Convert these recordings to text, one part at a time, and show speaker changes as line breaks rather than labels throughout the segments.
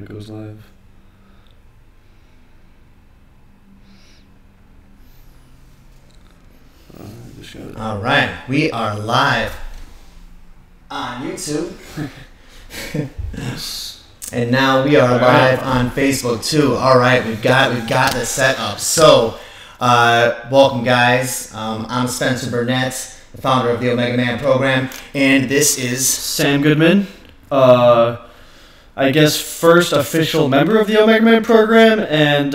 when it goes live.
All right, we are live on YouTube. And now we are live on Facebook too. All right, we've got the setup. So, welcome guys. I'm Spencer Burnett, the founder of the Omega Man program, and this is
Sam Goodman. I guess first official member of the Omega Man program and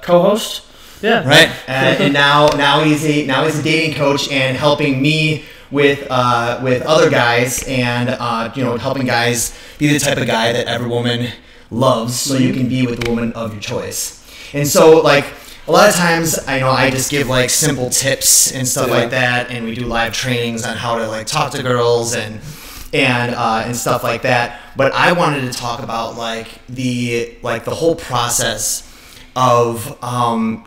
co-host. Yeah.
Right. And now he's a dating coach and helping me with other guys and helping guys be the type of guy that every woman loves, so you can be with the woman of your choice. And so like a lot of times I just give like simple tips and stuff like that, and we do live trainings on how to like talk to girls and stuff like that. But I wanted to talk about the whole process of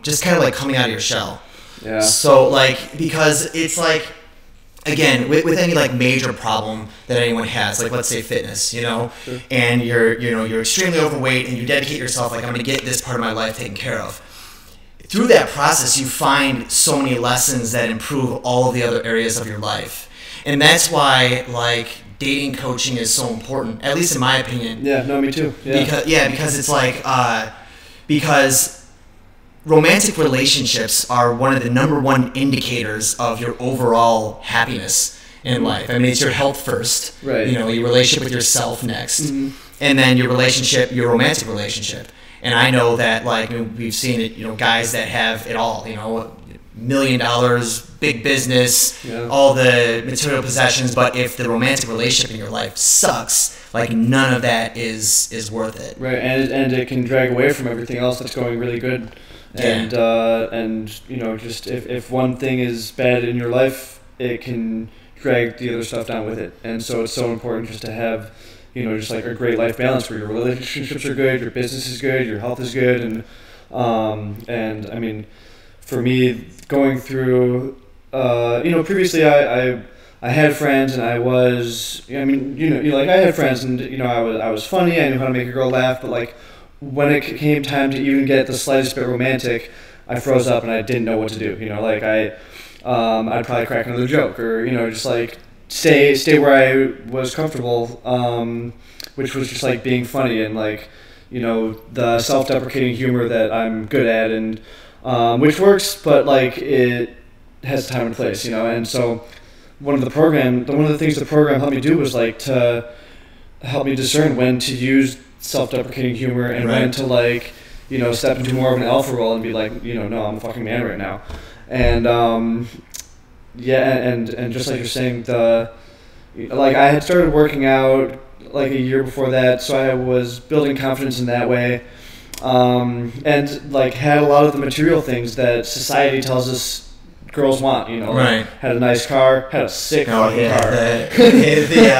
just kind of like coming out of your shell.
Yeah.
So because it's again with any major problem that anyone has, let's say fitness,
Sure.
and you're extremely overweight and you dedicate yourself I'm going to get this part of my life taken care of. Through that process, you find so many lessons that improve all of the other areas of your life, and that's why dating coaching is so important, at least in my opinion.
Yeah. No, me too. Yeah.
Because it's because romantic relationships are one of the number one indicators of your overall happiness in life. I mean, it's your health first,
right?
Your relationship with yourself next,
mm-hmm.
and then your romantic relationship. And I know that we've seen it, guys that have it all, $1 million, big business, all the material possessions, but if the romantic relationship in your life sucks, none of that is worth it.
Right, and it can drag away from everything else that's going really good. And just if one thing is bad in your life, it can drag the other stuff down with it. And so it's so important just to have, just a great life balance where your relationships are good, your business is good, your health is good, and I mean, for me, going through, previously I had friends and I had friends and I was funny, I knew how to make a girl laugh, but when it came time to even get the slightest bit romantic, I froze up and I didn't know what to do. I'd probably crack another joke or just stay where I was comfortable, which was just being funny and the self-deprecating humor that I'm good at and which works, but it has time and place, and so one of the things the program helped me do was to help me discern when to use self-deprecating humor and when to step into more of an alpha role and be no, I'm a fucking man right now. And and just like you're saying, I had started working out a year before that, so I was building confidence in that way, and had a lot of the material things that society tells us girls want,
right.
Had a nice car, had a sick car.
I had the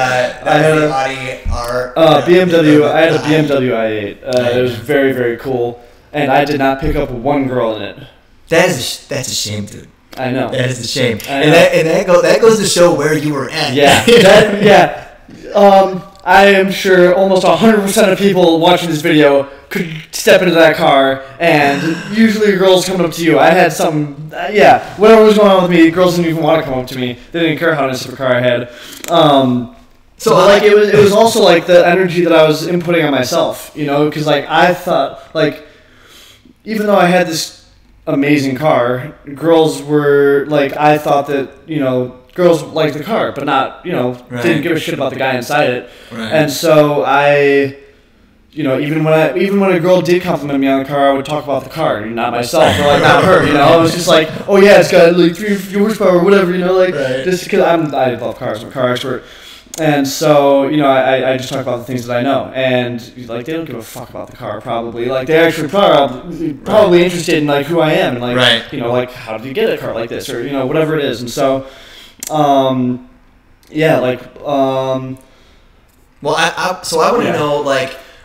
Audi R.
BMW. I had a BMW i8. It was very, very cool, and I did not pick up one girl in it.
That's a shame, dude.
I know.
That is a shame, and that goes to show where you were at.
Yeah. I am sure almost 100% of people watching this video could step into that car, and usually girls coming up to you. I had some, whatever was going on with me, girls didn't even want to come up to me. They didn't care how nice of a car I had. It was also the energy that I was inputting on myself, because I thought even though I had this amazing car, girls were I thought that girls liked the car, but not, didn't give a shit about the guy inside it.
Right.
And so I, even when a girl did compliment me on the car, I would talk about the car, not myself, or not her, It was just oh yeah, it's got 3 horsepower or whatever,
right.
Just because I love cars, I'm a car expert. And so, I just talk about the things that I know, and they don't give a fuck about the car probably. They actually probably interested in who I am and
right.
How did you get a car like this or whatever it is. And so,
well, I want to know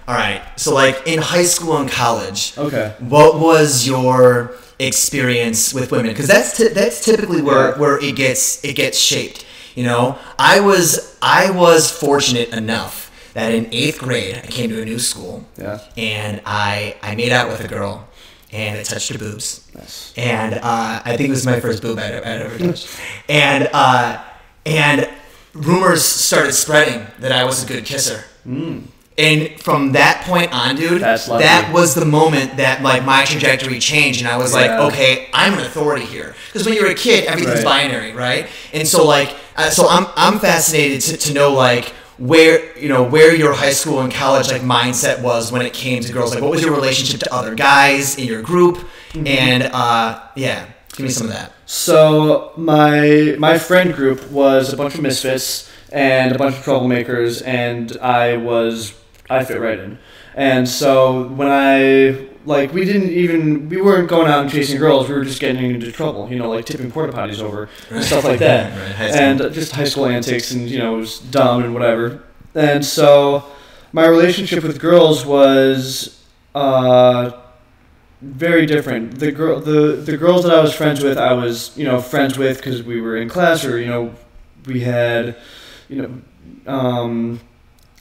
all right, so in high school and college,
okay,
what was your experience with women? Because that's typically where it gets shaped. I was fortunate enough that in 8th grade I came to a new school.
Yeah.
And I made out with a girl, and I touched her boobs.
Nice.
And I think it was my first boob I'd ever touched. And rumors started spreading that I was a good kisser. And from that point on, dude, that was the moment that like my trajectory changed, and I was like, okay, I'm an authority here. Because when you're a kid, everything's binary, right? And so like, I'm fascinated to know like where your high school and college like mindset was when it came to girls. Like, what was your relationship to other guys in your group? And yeah, give me some of that.
So my friend group was a bunch of misfits and a bunch of troublemakers, and I fit right in. And so when we weren't going out and chasing girls, we were just getting into trouble, like tipping porta potties over and stuff like that.
Right,
and just high school antics, and it was dumb and whatever. And so my relationship with girls was very different. The girls that I was friends with, I was friends with because we were in class, or we had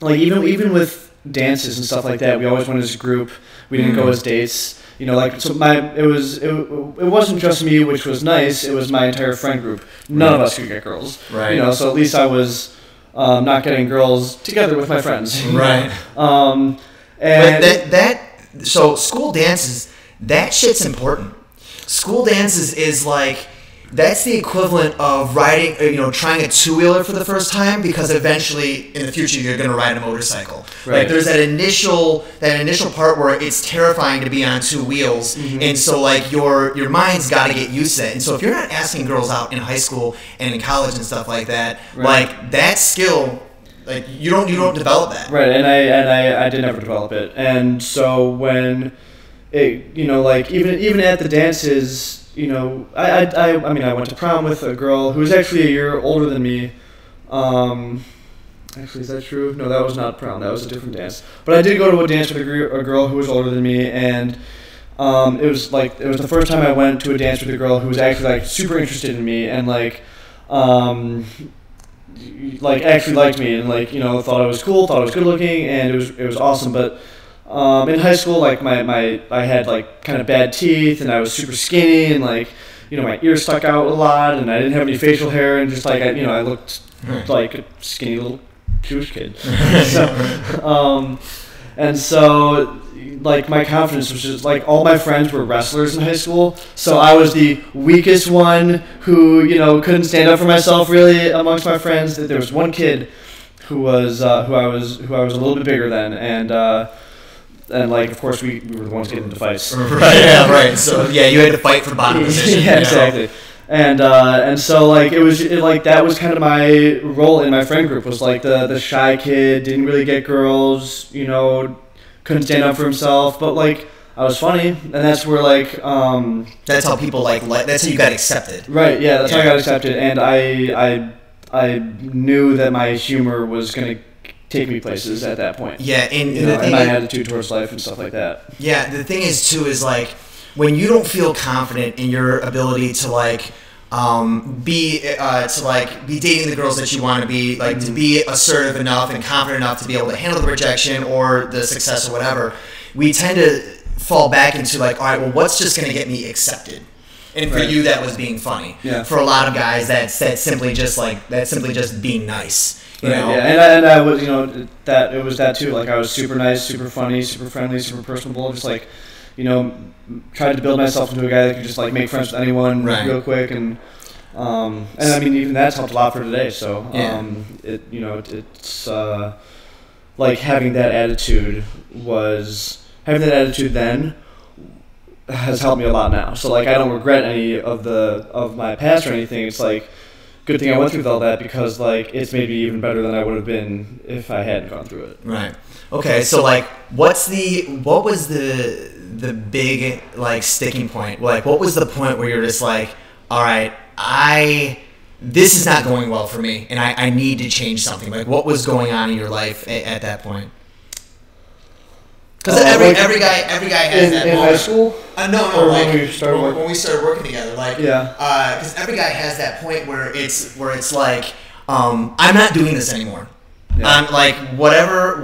like even with dances and stuff like that, we always went as a group. We didn't go as dates. It wasn't just me, which was nice. It was my entire friend group. None of us could get girls.
Right.
So at least I was not getting girls together with my friends.
Right. So school dances, that shit's important. School dances is like, that's the equivalent of riding, trying a two-wheeler for the first time, because eventually in the future you're going to ride a motorcycle.
Right.
Like there's that initial part where it's terrifying to be on two wheels, and so like your mind's got to get used to it. And so if you're not asking girls out in high school and in college and stuff like that, like that skill, like you don't develop that.
Right, and I did never develop it. And so when it, like even at the dances, I went to prom with a girl who was actually a year older than me. Actually, is that true? No, that was not prom. That was a different dance. But I did go to a dance with a girl who was older than me, and it was the first time I went to a dance with a girl who was actually like super interested in me, and actually liked me, and thought I was cool, thought I was good looking, and it was awesome. But in high school, I had kind of bad teeth, and I was super skinny, and my ears stuck out a lot, and I didn't have any facial hair, and just I looked like a skinny little Jewish kid. So my confidence was just all my friends were wrestlers in high school, so I was the weakest one who couldn't stand up for myself really amongst my friends. There was one kid who was who I was a little bit bigger than, and of course we were the ones getting into fights.
Right. Yeah. Right. So yeah, you had to fight for bottom position.
Yeah. Exactly. And so that was kind of my role in my friend group, was the shy kid, didn't really get girls, couldn't stand up for himself, but I was funny, and that's where
that's how people that's how you got accepted.
Right. Yeah. That's how I got accepted, and I knew that my humor was gonna take me places at that point.
Yeah, and
my attitude towards life and stuff like that.
Yeah, the thing is too is when you don't feel confident in your ability to be dating the girls that you want to be, to be assertive enough and confident enough to be able to handle the rejection or the success or whatever, we tend to fall back into all right, well, what's just going to get me accepted? And for you, that was being funny.
Yeah.
For a lot of guys, that's simply just being nice. You know?
Yeah, and I was, that it was that too. I was super nice, super funny, super friendly, super personable. Just tried to build myself into a guy that could just make friends with anyone real quick, and even that's helped a lot for today. So it's having that attitude then has helped me a lot now. So I don't regret any of my past or anything. It's good thing I went through all that, because it's made me even better than I would have been if I hadn't gone through it.
Right. Okay. So what was the big sticking point? What was the point where you're just all right, this is not going well for me, and I need to change something? What was going on in your life at that point? Because every guy has that
in
moment.
High school?
No.
When we started
working together.
Yeah.
Because every guy has that point where it's I'm not doing this anymore. Like whatever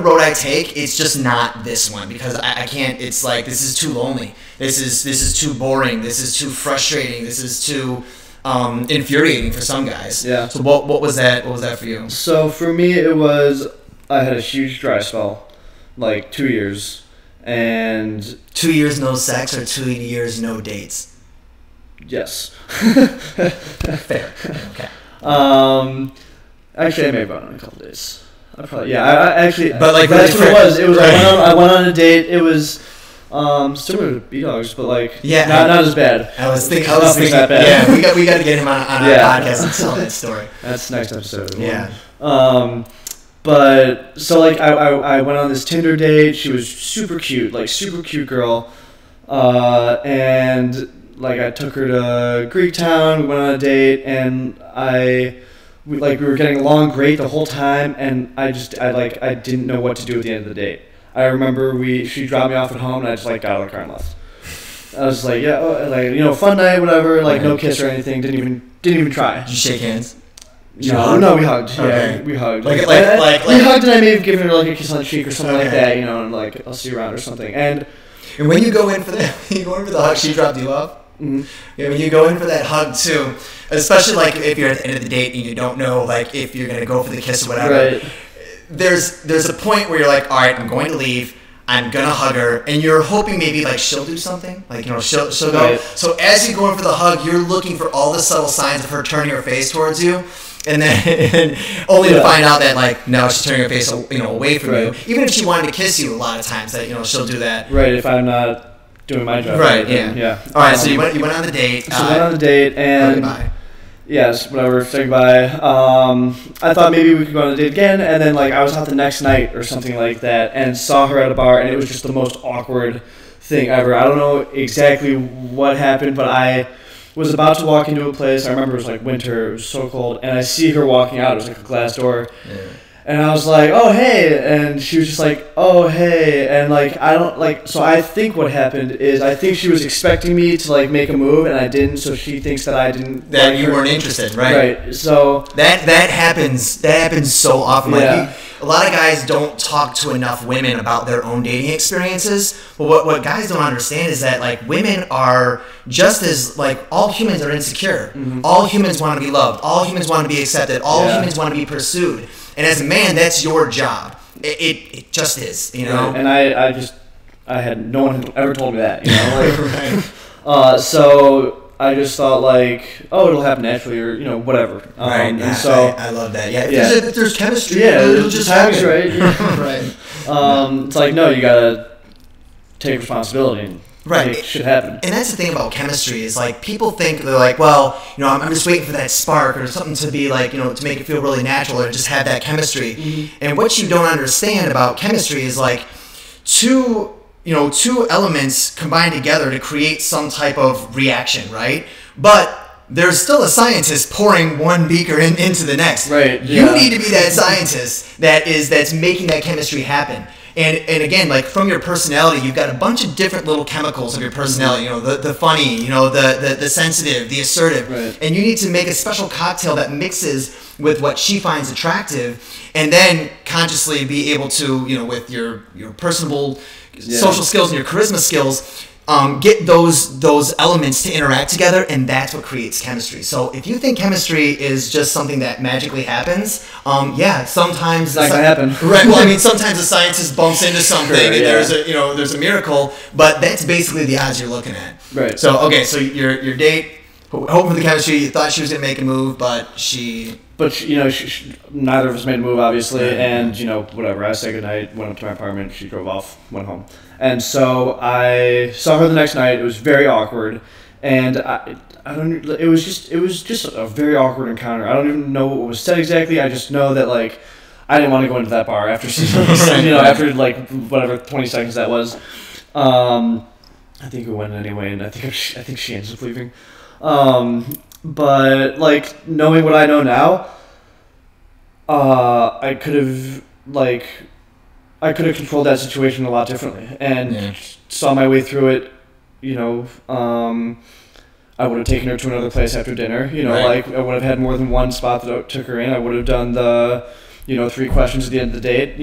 road I take, it's just not this one because I can't. It's like this is too lonely. This is too boring. This is too frustrating. This is too infuriating for some guys.
Yeah.
So what was that? What was that for you?
So for me, it was I had a huge dry spell, like 2 years, and
2 years no sex or 2 years no dates.
Yes.
Fair. Okay.
Actually, I may have gone on a couple days. I actually.
But like
that's
really
what it was. It was
right.
I went on a date. It was similar to B-Dogs, but like not as bad.
I was thinking
that bad.
Yeah, we got to get him on our podcast and tell that story.
That's next episode.
Yeah.
But so like I went on this Tinder date. She was super cute girl, and like I took her to Greektown. We went on a date, and we were getting along great the whole time, and I didn't know what to do at the end of the date. I remember she dropped me off at home, and I just like got out of the car and left. I was like, fun night, whatever. Like no kiss or anything. Didn't even try.
Did you shake hands?
No, we hugged.
Okay.
Yeah, we hugged.
We
hugged, and I may have given her like a kiss on the cheek or something like that, and like I'll see you around or something. And
when you go in for the hug, she dropped you off.
Mm-hmm.
Yeah, when you go in for that hug too, especially like if you're at the end of the date and you don't know like if you're gonna go for the kiss or whatever.
Right.
There's a point where you're like, all right, I'm going to leave. I'm gonna hug her, and you're hoping maybe like she'll do something, like she'll go.
Right.
So as you're going for the hug, you're looking for all the subtle signs of her turning her face towards you, and then only to find out that like no, she's turning her face away from you. Even if she wanted to kiss you, a lot of times that she'll do that.
Right. If I'm not doing my job.
Right. Yeah. All right. So you went on the date.
So went on the date and.
Bye.
Yes, whatever, saying goodbye. I thought maybe we could go on a date again, and then like I was out the next night or something like that, and saw her at a bar, and it was just the most awkward thing ever. I don't know exactly what happened, but I was about to walk into a place. I remember it was like winter, it was so cold, and I see her walking out. It was like a glass door.
Yeah.
And I was like, oh, hey. And she was just like, oh, hey. And, like, I don't, like, so I think what happened is I think she was expecting me to, like, make a move, and I didn't, so she thinks that I didn't.
That you weren't interested, right?
Right. So.
That happens so often.
Yeah.
Like, a lot of guys don't talk to enough women about their own dating experiences. But what guys don't understand is that, like, women are just as, like, all humans are insecure. Mm-hmm. All humans want to be loved. All humans want to be accepted. All humans want to be pursued. And as a man, that's your job. It just is,
Right. And I had no one had ever told me that, like,
right.
So I just thought like, oh, it'll happen naturally, or whatever.
Right.
And so
I love that. Yeah. If there's chemistry, it'll just
happen.
Right.
Yeah.
Right.
It's like no, you gotta take responsibility. And
right.
Make shit happen.
And that's the thing about chemistry is like people think they're like, well, I'm just waiting for that spark or something to be like, to make it feel really natural or just have that chemistry. Mm-hmm. And what you don't understand about chemistry is like two elements combined together to create some type of reaction, right? But there's still a scientist pouring one beaker into the next.
Right.
You need to be that scientist that's making that chemistry happen. And again, like from your personality, you've got a bunch of different little chemicals of your personality. The funny, the sensitive, the assertive,
right.
And you need to make a special cocktail that mixes with what she finds attractive, and then consciously be able to, with your personable, social skills and your charisma skills, get those elements to interact together, and that's what creates chemistry. So if you think chemistry is just something that magically happens, sometimes
it's not gonna happen.
Right. Well, I mean, sometimes a scientist bumps into something,
sure,
and there's a miracle, but that's basically the odds you're looking at.
Right.
So so your date, hoping for the chemistry, you thought she was gonna make a move, but she.
But neither of us made a move, obviously, and whatever. I said goodnight, went up to my apartment. She drove off, went home, and so I saw her the next night. It was very awkward, and I don't. It was just a very awkward encounter. I don't even know what was said exactly. I just know that like I didn't want to go into that bar after she, after like whatever 20 seconds that was. I think we went anyway, and I think she ended up leaving. But like knowing what I know now, I could have controlled that situation a lot differently and saw my way through it. I would have taken her to another place after dinner. You know,
Right.
like I would have had more than one spot that I took her in. I would have done the, 3 questions at the end of the date.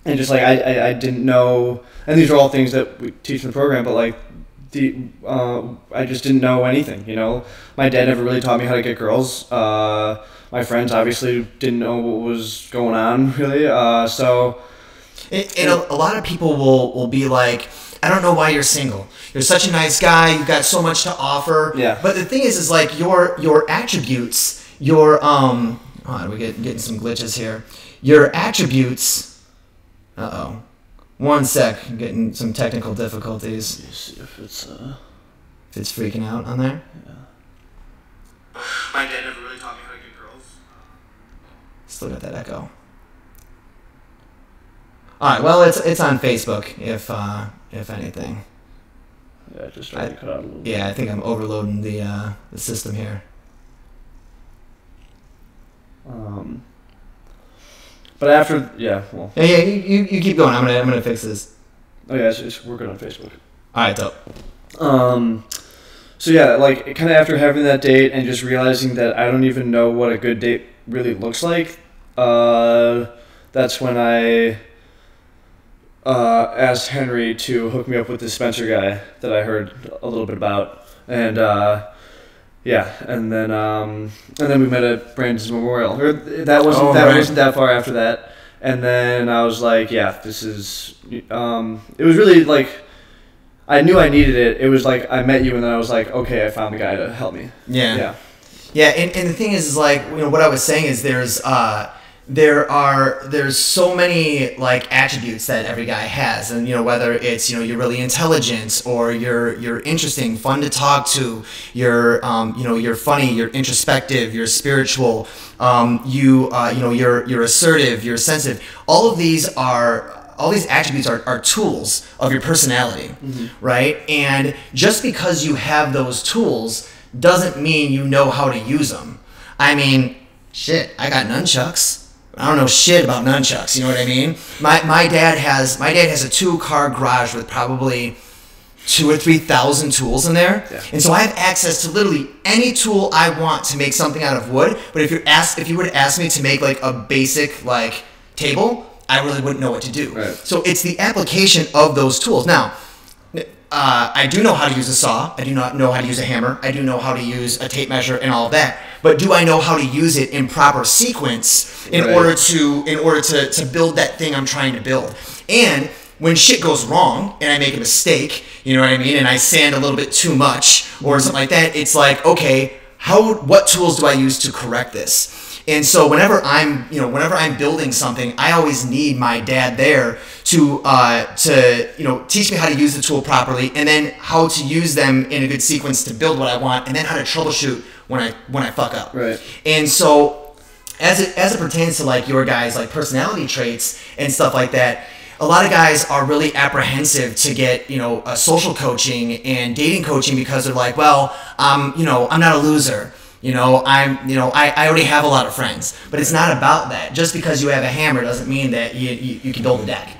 And just like I didn't know, and these are all things that we teach in the program, but like I just didn't know anything. My dad never really taught me how to get girls. My friends obviously didn't know what was going on really.
And a lot of people will be like, I don't know why you're single. You're such a nice guy. You've got so much to offer.
Yeah.
But the thing is like your attributes, your we're getting some glitches here. Your attributes. One sec. I'm getting some technical difficulties.
Let me see if
it's freaking out on there.
Yeah. My dad never really taught me how to get girls.
Still got that echo. All right. Well, it's on Facebook. If anything.
Yeah, just started to cut out a little bit.
Yeah, I think I'm overloading the system here.
But after, yeah, well.
Yeah, you keep going. I'm gonna fix this.
Oh yeah, we're good on Facebook.
All right, dope.
So yeah, like kind of after having that date and just realizing that I don't even know what a good date really looks like, that's when I asked Henry to hook me up with this Spencer guy that I heard a little bit about, and yeah, and then we met at Brandon's Memorial. Wasn't that far after that, and then I was like, yeah, this is. It was really like, I knew I needed it. It was like I met you, and then I was like, okay, I found the guy to help me.
Yeah. And the thing is like, what I was saying is there's so many like attributes that every guy has, and whether it's you're really intelligent, or you're interesting, fun to talk to, you're funny, you're introspective, you're spiritual, you're assertive, you're sensitive. All these attributes are tools of your personality, right? And just because you have those tools doesn't mean you know how to use them. I mean, shit, I got nunchucks. I don't know shit about nunchucks. You know what I mean? My dad has a 2-car garage with probably 2,000 or 3,000 tools in there, and so I have access to literally any tool I want to make something out of wood. But if you were to ask me to make like a basic like table, I really wouldn't know what to do.
Right.
So it's the application of those tools. Now, I do know how to use a saw. I do not know how to use a hammer. I do know how to use a tape measure and all of that. But do I know how to use it in proper sequence in order to build that thing I'm trying to build? And when shit goes wrong and I make a mistake, you know what I mean, and I sand a little bit too much or something like that, it's like, okay, what tools do I use to correct this? And so whenever I'm building something, I always need my dad there to teach me how to use the tool properly, and then how to use them in a good sequence to build what I want, and then how to troubleshoot when I fuck up.
Right.
And so as it pertains to like your guys' like personality traits and stuff like that, a lot of guys are really apprehensive to get social coaching and dating coaching because they're like, well, I'm not a loser. I already have a lot of friends, but it's not about that. Just because you have a hammer doesn't mean that you can build a deck,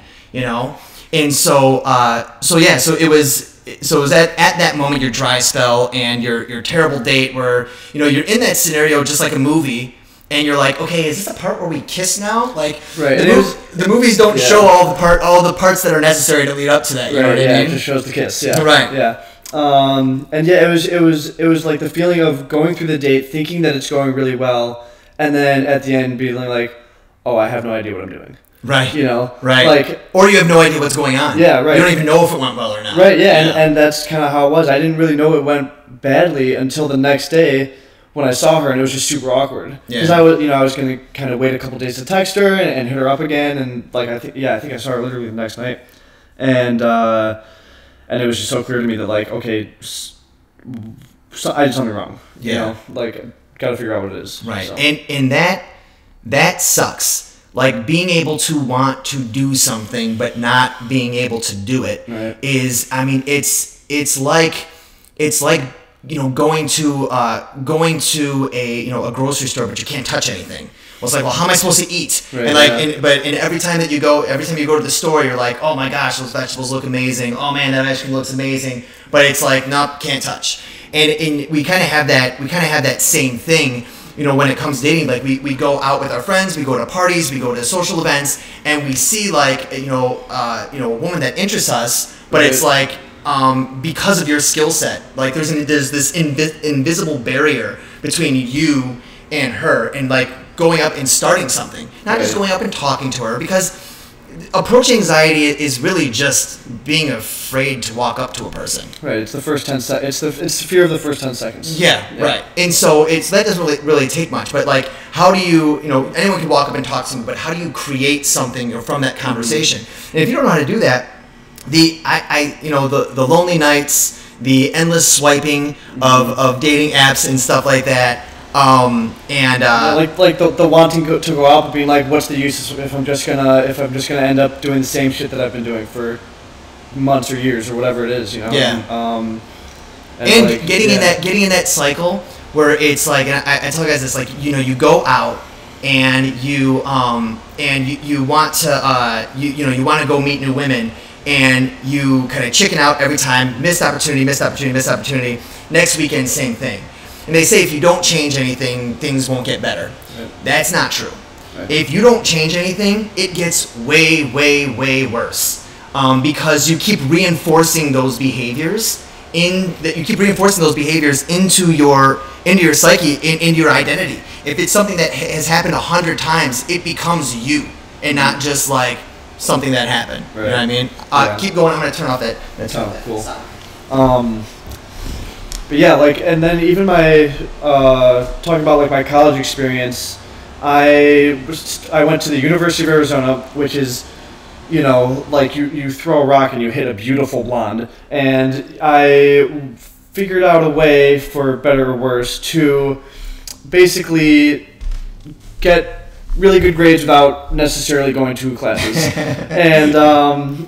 And so it was at that moment, your dry spell and your terrible date where, you're in that scenario just like a movie, and you're like, okay, is this the part where we kiss now? Like,
right.
The movies don't show all the parts that are necessary to lead up to that. You know what I mean?
It just shows the kiss. Yeah.
Right.
Yeah. And yeah, it was like the feeling of going through the date, thinking that it's going really well, and then at the end being like, oh, I have no idea what I'm doing.
Right.
Right. Like,
or you have no idea what's going on.
Yeah, right.
You don't even know if it went well or not.
Right. Yeah. And that's kind of how it was. I didn't really know it went badly until the next day when I saw her, and it was just super awkward. Because I was gonna kind of wait a couple days to text her and hit her up again, and like I think I saw her literally the next night, and it was just so clear to me that like, okay, I did something wrong.
Yeah.
Like got to figure out what it is.
Right.
So.
And that sucks. Like being able to want to do something but not being able to do it is, I mean, it's like going to a grocery store but you can't touch anything. Well, it's like, well, how am I supposed to eat?
Right,
and like,
yeah.
but every time you go to the store, you're like, oh my gosh, those vegetables look amazing. Oh man, that ice cream looks amazing. But it's like, nope, can't touch. And we kind of have that same thing, you know, when it comes to dating. Like we go out with our friends, we go to parties, we go to social events, and we see like, you know, a woman that interests us, but
Right.
it's like, because of your skill set, like there's this invisible barrier between you and her, and like going up and starting something, not just
Right.
going up and talking to her, because approach anxiety is really just being afraid to walk up to a person.
Right. It's the first 10 seconds. It's the fear of the first 10 seconds.
Yeah, right. And so that doesn't really take much. But like, how do you anyone can walk up and talk to me, but how do you create something from that conversation? And if you don't know how to do that, the lonely nights, the endless swiping of dating apps and stuff like that.
Like the wanting to go out, but being like, what's the use if I'm just gonna end up doing the same shit that I've been doing for months or years or whatever it is, you know?
Yeah.
And
like, getting in that cycle where it's like, and I tell guys this, like, you go out and you want to you want to go meet new women, and you kind of chicken out every time, missed opportunity. Next weekend, same thing. And they say if you don't change anything, things won't get better.
Right.
That's not true.
Right.
If you don't change anything, it gets way, way, way worse. Because you keep reinforcing those behaviors into your psyche, into your identity. If it's something that has happened 100 times, it becomes you, and not just like something that happened.
Right.
You know what I mean?
Yeah.
Keep going. I'm gonna turn off that.
Cool.
Sound.
But yeah, like, and then even my talking about like my college experience, I went to the University of Arizona, which is, you know, like you throw a rock and you hit a beautiful blonde, and I figured out a way, for better or worse, to basically get really good grades without necessarily going to classes. And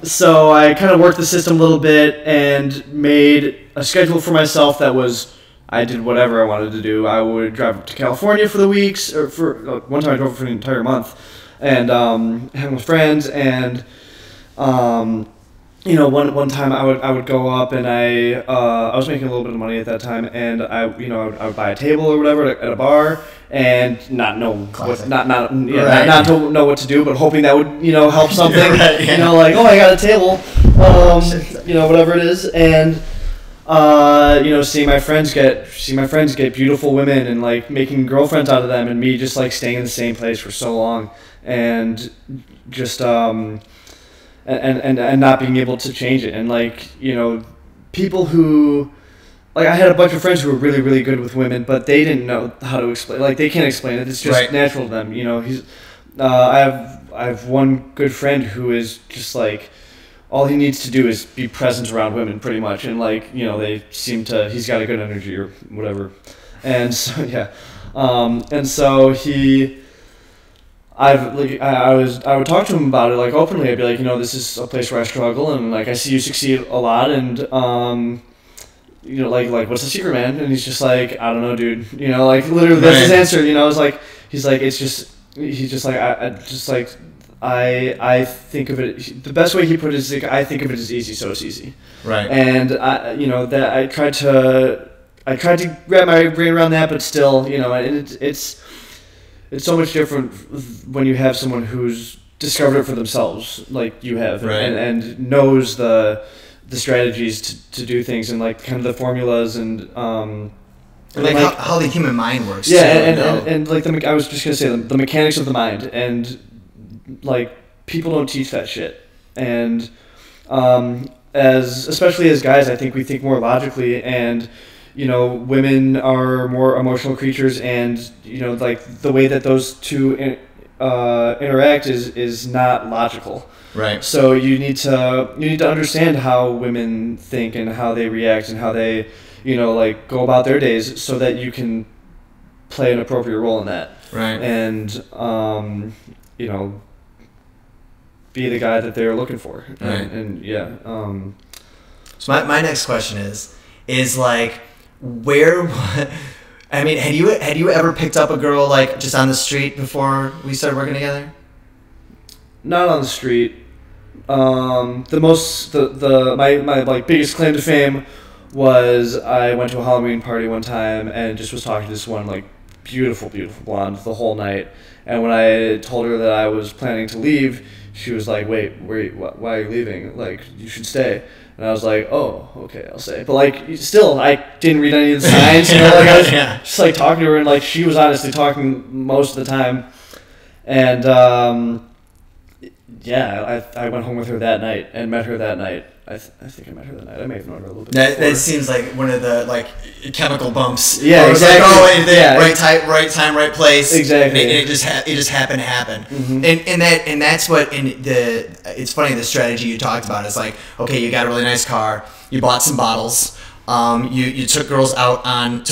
so I kind of worked the system a little bit and made a schedule for myself that was, I did whatever I wanted to do. I would drive up to California for the weeks, or for one time I drove for an entire month, and hang with friends, and you know, one time I would go up, and I was making a little bit of money at that time, and I would buy a table or whatever at a bar, and not know what what to do, but hoping that would, you know, help something.
Right, yeah.
You know, like, oh, I got a table, you know, whatever it is, and you know, seeing my friends get beautiful women and like making girlfriends out of them, and me just like staying in the same place for so long, and just and not being able to change it. And like, you know, people who, like, I had a bunch of friends who were really, really good with women, but they didn't know how to explain, like, they can't explain it. It's just
Right.
natural to them. You know, I have one good friend who is just like, all he needs to do is be present around women, pretty much, and like, you know, he's got a good energy or whatever. And so yeah, and so I would talk to him about it, like, openly. I'd be like, you know, this is a place where I struggle, and like, I see you succeed a lot, and you know, like what's the secret, man? And he's just like, I don't know, dude. You know, like, literally that's his answer. You know, it's like, he's just like, I think of it, the best way he put it is like, I think of it as easy, so it's easy.
Right.
And I tried to wrap my brain around that, but still, you know, and it's so much different when you have someone who's discovered it for themselves, like you have,
Right.
and knows the strategies to do things, and like kind of the formulas, and
Like how the human mind works.
yeah,
too,
and like I was just gonna say the mechanics of the mind, and like, people don't teach that shit, and especially as guys, I think we think more logically, and you know, women are more emotional creatures, and you know, like, the way that those two interact is not logical.
Right.
So you need to understand how women think and how they react and how they, you know, like, go about their days, so that you can play an appropriate role in that.
Right.
And you know, be the guy that they're looking for.
Right.
And yeah.
So my next question is like, where, I mean, had you ever picked up a girl like just on the street before we started working together?
Not on the street. My like biggest claim to fame was I went to a Halloween party one time and just was talking to this one like beautiful blonde the whole night. And when I told her that I was planning to leave, she was like, "Wait, why are you leaving? Like, you should stay." And I was like, "Oh, okay, I'll stay." But like, still, I didn't read any of the signs. You know, like I was just like talking to her, and like she was honestly talking most of the time. And I went home with her that night and met her that night. I think I met her that night. I may have known her a little bit.
That seems like one of the like chemical bumps.
Yeah, exactly.
Right time, right place.
Exactly.
And it just happened to happen.
Mm-hmm.
And that's what it's funny, the strategy you talked about is like, okay, you got a really nice car, you bought some bottles, you took girls out on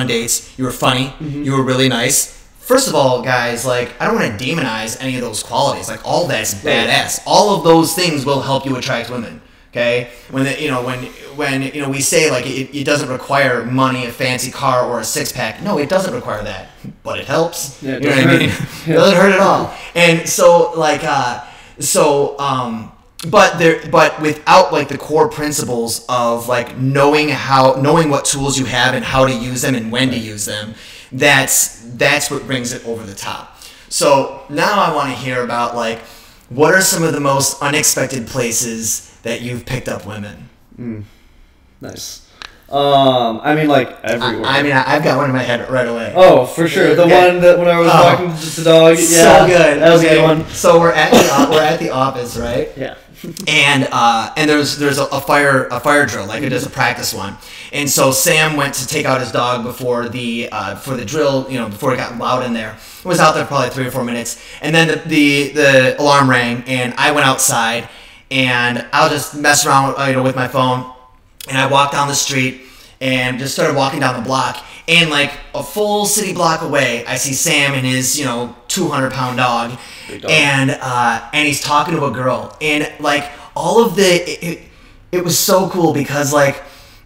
dates, you were funny,
mm-hmm.
you were really nice. First of all, guys, like, I don't want to demonize any of those qualities. Like, all that's badass. All of those things will help you attract women. Okay, when we say like it doesn't require money, a fancy car, or a six-pack. No, it doesn't require that, but it helps.
Yeah,
you know what I mean? It doesn't hurt at all. And so but without like the core principles of like knowing what tools you have and how to use them and when to use them, that's what brings it over the top. So now I want to hear about like what are some of the most unexpected places that you've picked up women.
Nice. I mean, like everywhere.
I've got one in my head right away.
Oh, for sure. The one that when I was walking the dog. Yeah,
so good.
That was a good one.
So we're at the office, right?
Yeah.
And there's a fire drill, like it is a practice one. And so Sam went to take out his dog before the drill, before it got loud in there. It was out there probably 3 or 4 minutes, and then the alarm rang, and I went outside. And I'll just mess around with my phone, and I walked down the street and just started walking down the block. And like a full city block away, I see Sam and his 200-pound dog, and he's talking to a girl. And like all of it was so cool because like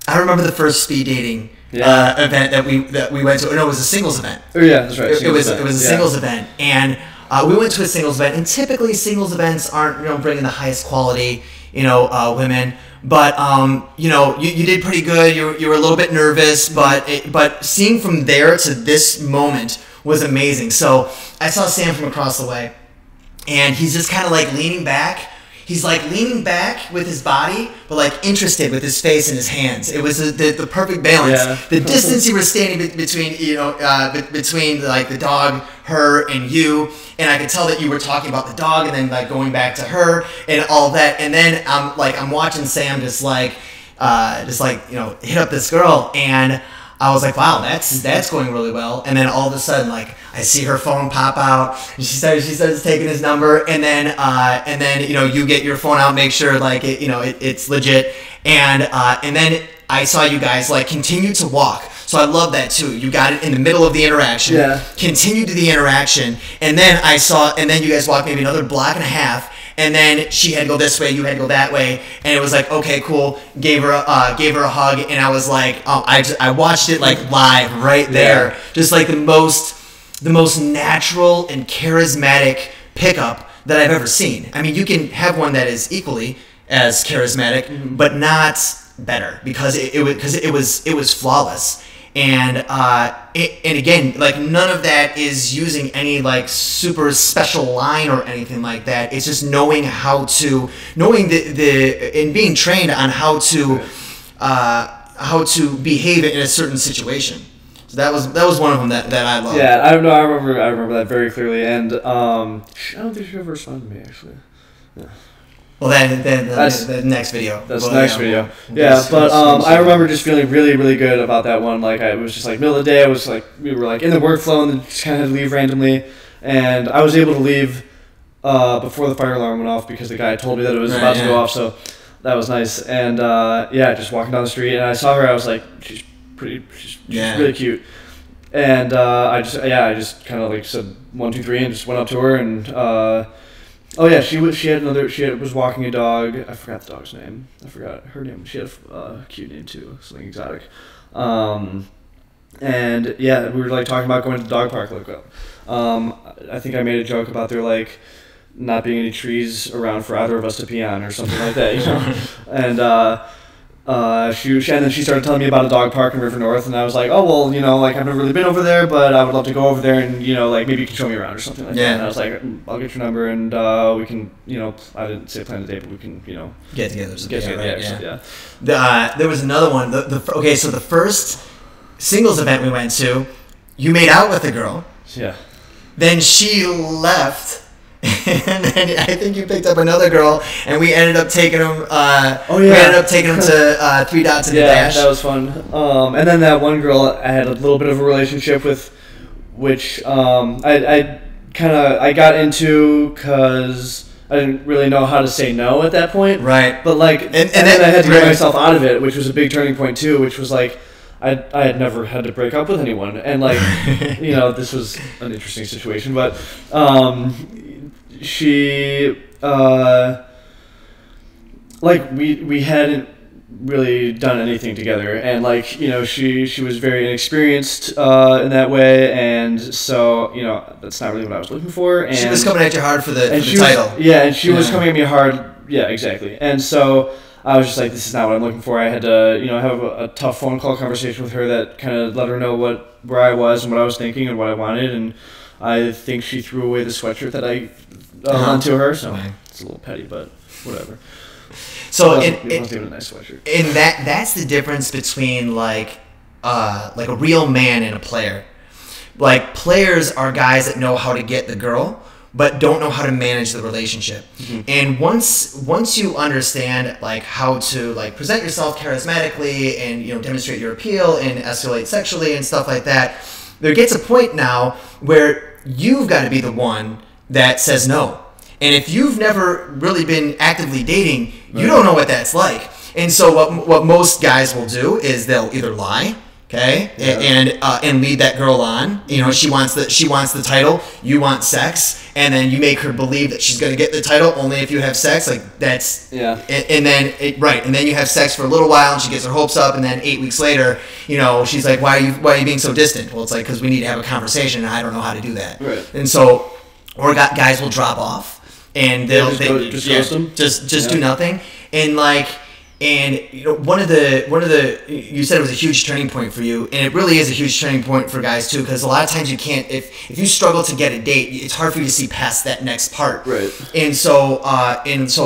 I remember the first speed dating event that we went to. No, it was a singles event.
Oh yeah, that's right.
It was a singles event, and. We went to a singles event, and typically singles events aren't bringing the highest quality women, but you did pretty good. You were a little bit nervous, but seeing from there to this moment was amazing. So I saw Sam from across the way, and he's just kind of like leaning back. He's like leaning back with his body, but like interested with his face and his hands. It was the perfect balance. Yeah. The distance you were standing between like the dog, her, and you, and I could tell that you were talking about the dog, and then like going back to her and all that. And then I'm watching Sam just like hit up this girl, and I was like, wow, that's going really well. And then all of a sudden, like I see her phone pop out, and she says taking his number, and then you get your phone out, make sure like it's legit, and then I saw you guys like continue to walk. So I love that too. You got it in the middle of the interaction. Yeah. Continue to the interaction, and then you guys walked maybe another block and a half. And then she had to go this way, you had to go that way, and it was like, okay, cool. Gave her a hug, and I was like, oh, I watched it like live right there, just like the most natural and charismatic pickup that I've ever seen. I mean, you can have one that is equally as charismatic, but not better because it was flawless. And again, like none of that is using any like super special line or anything like that. It's just knowing and being trained on how to behave in a certain situation. So that was one of them that I loved.
Yeah, I don't know. I remember that very clearly, and I don't think she ever responded to me actually. Yeah.
Well, then the next video.
That's the next video. Yeah, but I remember just feeling really, really good about that one. Like, it was just like middle of the day. I was like, we were like in the workflow, and then just kind of had to leave randomly. And I was able to leave before the fire alarm went off because the guy told me that it was about to go off. So that was nice. And just walking down the street, and I saw her. I was like, she's really cute. And I just kind of like said 1, 2, 3, and just went up to her and. She was walking a dog. I forgot the dog's name. I forgot her name. She had a cute name too, something exotic. And yeah, we were like talking about going to the dog park. Like, I think I made a joke about there like not being any trees around for either of us to pee on or something like that, you know. And and then she started telling me about a dog park in River North, and I was like, oh well, you know, like I've never really been over there, but I would love to go over there, and you know, like maybe you can show me around or something like that. And I was like, I'll get your number, and we can, you know, I didn't say plan a date, but we can, you know,
get together.
Yeah.
There was another one. Okay, so the first singles event we went to, you made out with a girl.
Yeah.
Then she left. And then I think you picked up another girl, and we ended up taking them. We ended up taking them to 3 Dots in the Dash.
Yeah, that was fun. And then that one girl I had a little bit of a relationship with, which I got into because I didn't really know how to say no at that point.
Right.
But like, and then I had to get myself out of it, which was a big turning point too. Which was like, I had never had to break up with anyone, and like, you know, this was an interesting situation, but she like we hadn't really done anything together, and like, you know, she was very inexperienced in that way, and so, you know, that's not really what I was looking for. And
she was coming at you hard for the
title. And she was coming at me hard. Yeah, exactly. And so I was just like, this is not what I'm looking for. I had to, you know, have a tough phone call conversation with her that kind of let her know where I was and what I was thinking and what I wanted, and I think she threw away the sweatshirt that I lent to her, so it's a little petty, but whatever.
So
it wasn't even a nice sweatshirt.
And that's the difference between like a real man and a player. Like, players are guys that know how to get the girl, but don't know how to manage the relationship. Mm-hmm. And once you understand like how to like present yourself charismatically and, you know, demonstrate your appeal and escalate sexually and stuff like that, there gets a point now where you've got to be the one that says no. And if you've never really been actively dating, you don't know what that's like. And so what most guys will do is they'll either lie, okay, and lead that girl on. You know, she wants the title, you want sex, and then you make her believe that she's going to get the title only if you have sex. Like, that's and then you have sex for a little while, and she gets her hopes up, and then 8 weeks later, you know, she's like, why are you being so distant? Well, it's like, because we need to have a conversation, and I don't know how to do that.
Right.
And so, or guys will drop off. And
just ghost them.
Just do nothing. And like, and you know, one of the you said it was a huge turning point for you, and it really is a huge turning point for guys too, because a lot of times you can't, if you struggle to get a date, it's hard for you to see past that next part.
Right.
And so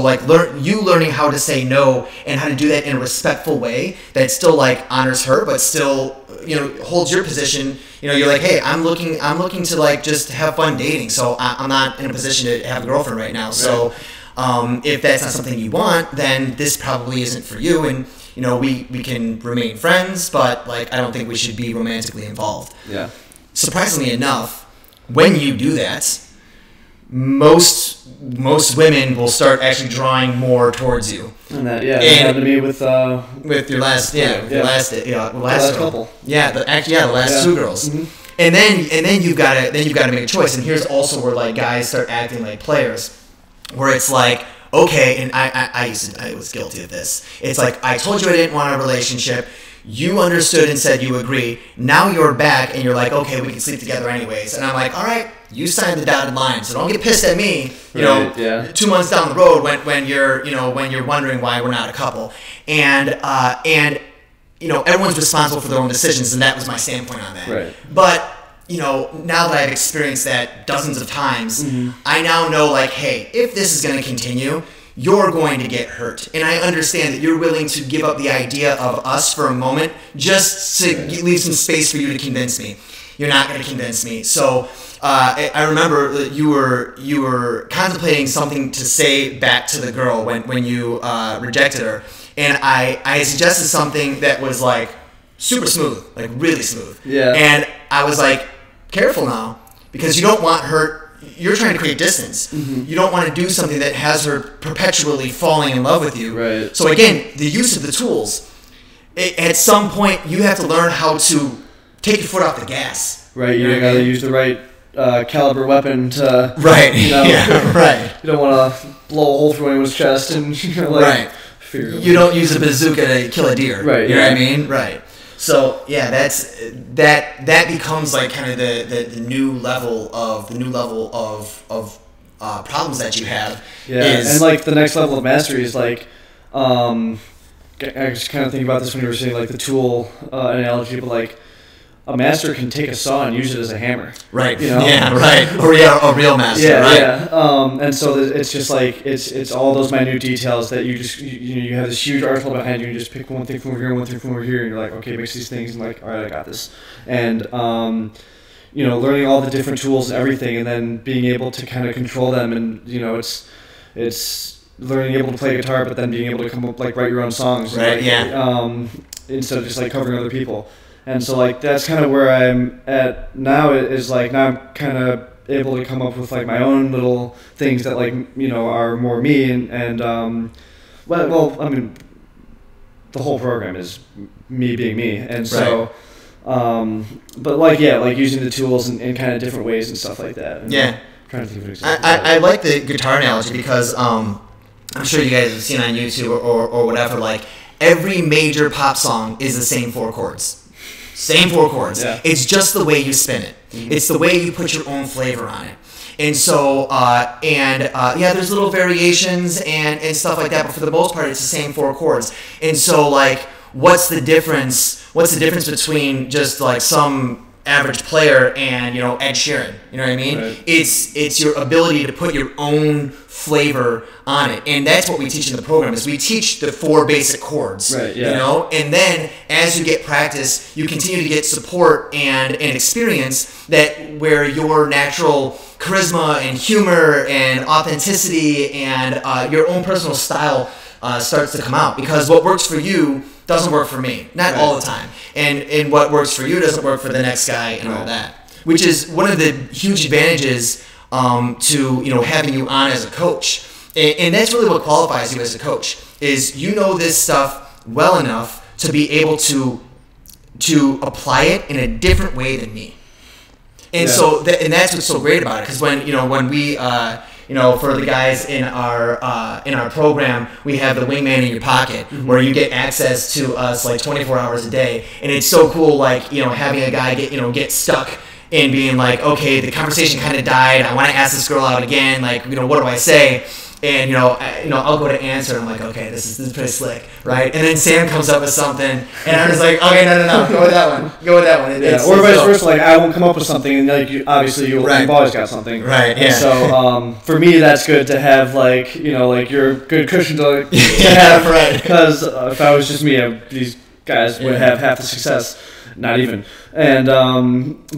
like learning how to say no and how to do that in a respectful way that still like honors her, but still, you know, holds your position. You know, you're like, hey, I'm looking to like just have fun dating, so I'm not in a position to have a girlfriend right now. So if that's not something you want, then this probably isn't for you. And you know, we can remain friends, but like, I don't think we should be romantically involved.
Yeah.
Surprisingly enough, when you do that, most women will start actually drawing more towards you.
And that happened to me with
your last last
couple.
Yeah, the last two girls. Mm-hmm. And then you've got to make a choice. And here's also where like guys start acting like players, where it's like, okay, and I was guilty of this. It's like, I told you I didn't want a relationship. You understood and said you agree. Now you're back and you're like, okay, we can sleep together anyways. And I'm like, all right, you signed the dotted line, so don't get pissed at me. You know, 2 months down the road when you're wondering why we're not a couple. And you know, everyone's responsible for their own decisions, and that was my standpoint on that.
Right.
But you know, now that I've experienced that dozens of times, I now know, like, hey, if this is going to continue, you're going to get hurt. And I understand that you're willing to give up the idea of us for a moment just to leave some space for you to convince me. You're not going to convince me. So I remember that you were contemplating something to say back to the girl when you rejected her. And I suggested something that was, like, super smooth, like really smooth.
Yeah.
And I was like, careful now, because you don't want her. You're trying to create distance. Mm-hmm. You don't want to do something that has her perpetually falling in love with you.
Right.
So again, the use of the tools. At some point, you have to learn how to take your foot off the gas.
Right. You got to use the right caliber weapon to.
Right.
You know,
yeah. Right.
You don't want to blow a hole through anyone's chest and like.
Right. You don't use a bazooka to kill a deer.
Right.
You know what I mean? Right. So yeah, that becomes like kind of the new level of problems that you have.
Yeah, and like the next level of mastery is like, I just kind of think about this when you were saying like the tool analogy, but like a master can take a saw and use it as a hammer.
Right.
You know?
Yeah. Right. Or a real master.
Yeah.
Right.
Yeah. And so it's just like it's all those minute details that you just you have this huge arsenal behind you. And you just pick one thing from over here, one thing from over here, and you're like, okay, mix these things, and like, all right, I got this. And learning all the different tools and everything, and then being able to kind of control them, and it's learning able to play guitar, but then being able to come up, like, write your own songs.
Right.
Like,
yeah.
Instead of just like covering other people. And so, like, that's kind of where I'm at now, is, like, now I'm kind of able to come up with, like, my own little things that, like, are more me, and well, I mean, the whole program is me being me, and so, but, like, yeah, like, using the tools in kind of different ways and stuff like that. And
yeah.
Trying to think of an example.
I like the guitar analogy because, I'm sure you guys have seen on YouTube or whatever, like, every major pop song is the same 4 chords. Same 4 chords.
Yeah.
It's just the way you spin it. Mm-hmm. It's the way you put your own flavor on it. And so, there's little variations and stuff like that, but for the most part, it's the same 4 chords. And so, like, what's the difference? What's the difference between just like some average player and Ed Sheeran? You know what I mean?
Right.
It's your ability to put your own flavor on it, and that's what we teach in the program. Is we teach the 4 basic chords,
right, yeah.
And then as you get practice, you continue to get support and experience that where your natural charisma and humor and authenticity and your own personal style starts to come out, because what works for you doesn't work for me, not all the time, and what works for you doesn't work for the next guy, and all that, which is one of the huge advantages to having you on as a coach, and that's really what qualifies you as a coach, is this stuff well enough to be able to apply it in a different way than me, and so that's what's so great about it, because when we for the guys in our program, we have the wingman in your pocket, mm-hmm. where you get access to us like 24 hours a day, and it's so cool, like having a guy get stuck and being like, okay, the conversation kind of died, I want to ask this girl out again, like, what do I say? And I'll go to answer, and I'm like, okay, this is pretty slick, right? And then Sam comes up with something, and I'm just like, okay, no, go with that one.
Or vice versa, like, I won't come up with something, and like, you've always got something,
right? Yeah.
And so for me, that's good to have, like, like, you're a good cushion to have,
right?
Because if I was just me, these guys would have half the success. Not even. And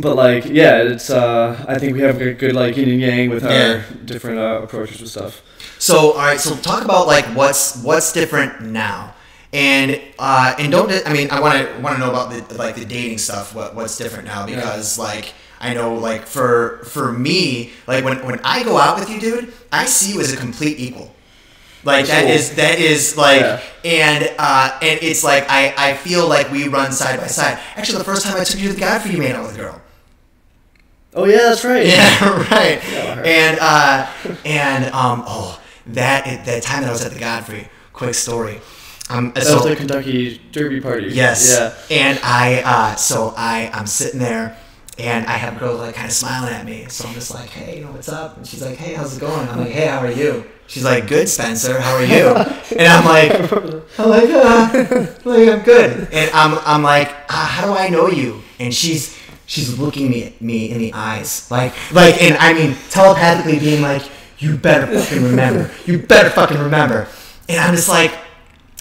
but like, yeah, it's I think we have a good like yin and yang with our different approaches with stuff.
So all right, so talk about like what's different now, and don't, I mean, I want to know about the dating stuff. What's different now, because like, I know, like, for me, like, when I go out with you, dude, I see you as a complete equal. Like, that is like, and it's like, I feel like we run side by side. Actually, the first time I took you to the Godfrey, you made out with a girl.
Oh yeah, that's right.
Yeah, right. That time that I was at the Godfrey, quick story.
That was the Kentucky Derby party.
Yes.
Yeah.
And I'm sitting there, and I have a girl like kind of smiling at me. So I'm just like, hey, what's up? And she's like, hey, how's it going? I'm like, hey, how are you? She's like, good, Spencer. How are you? And I'm like, I'm good. And I'm like, how do I know you? And she's looking me in the eyes, like, and I mean, telepathically being like, you better fucking remember. You better fucking remember. And I'm just like,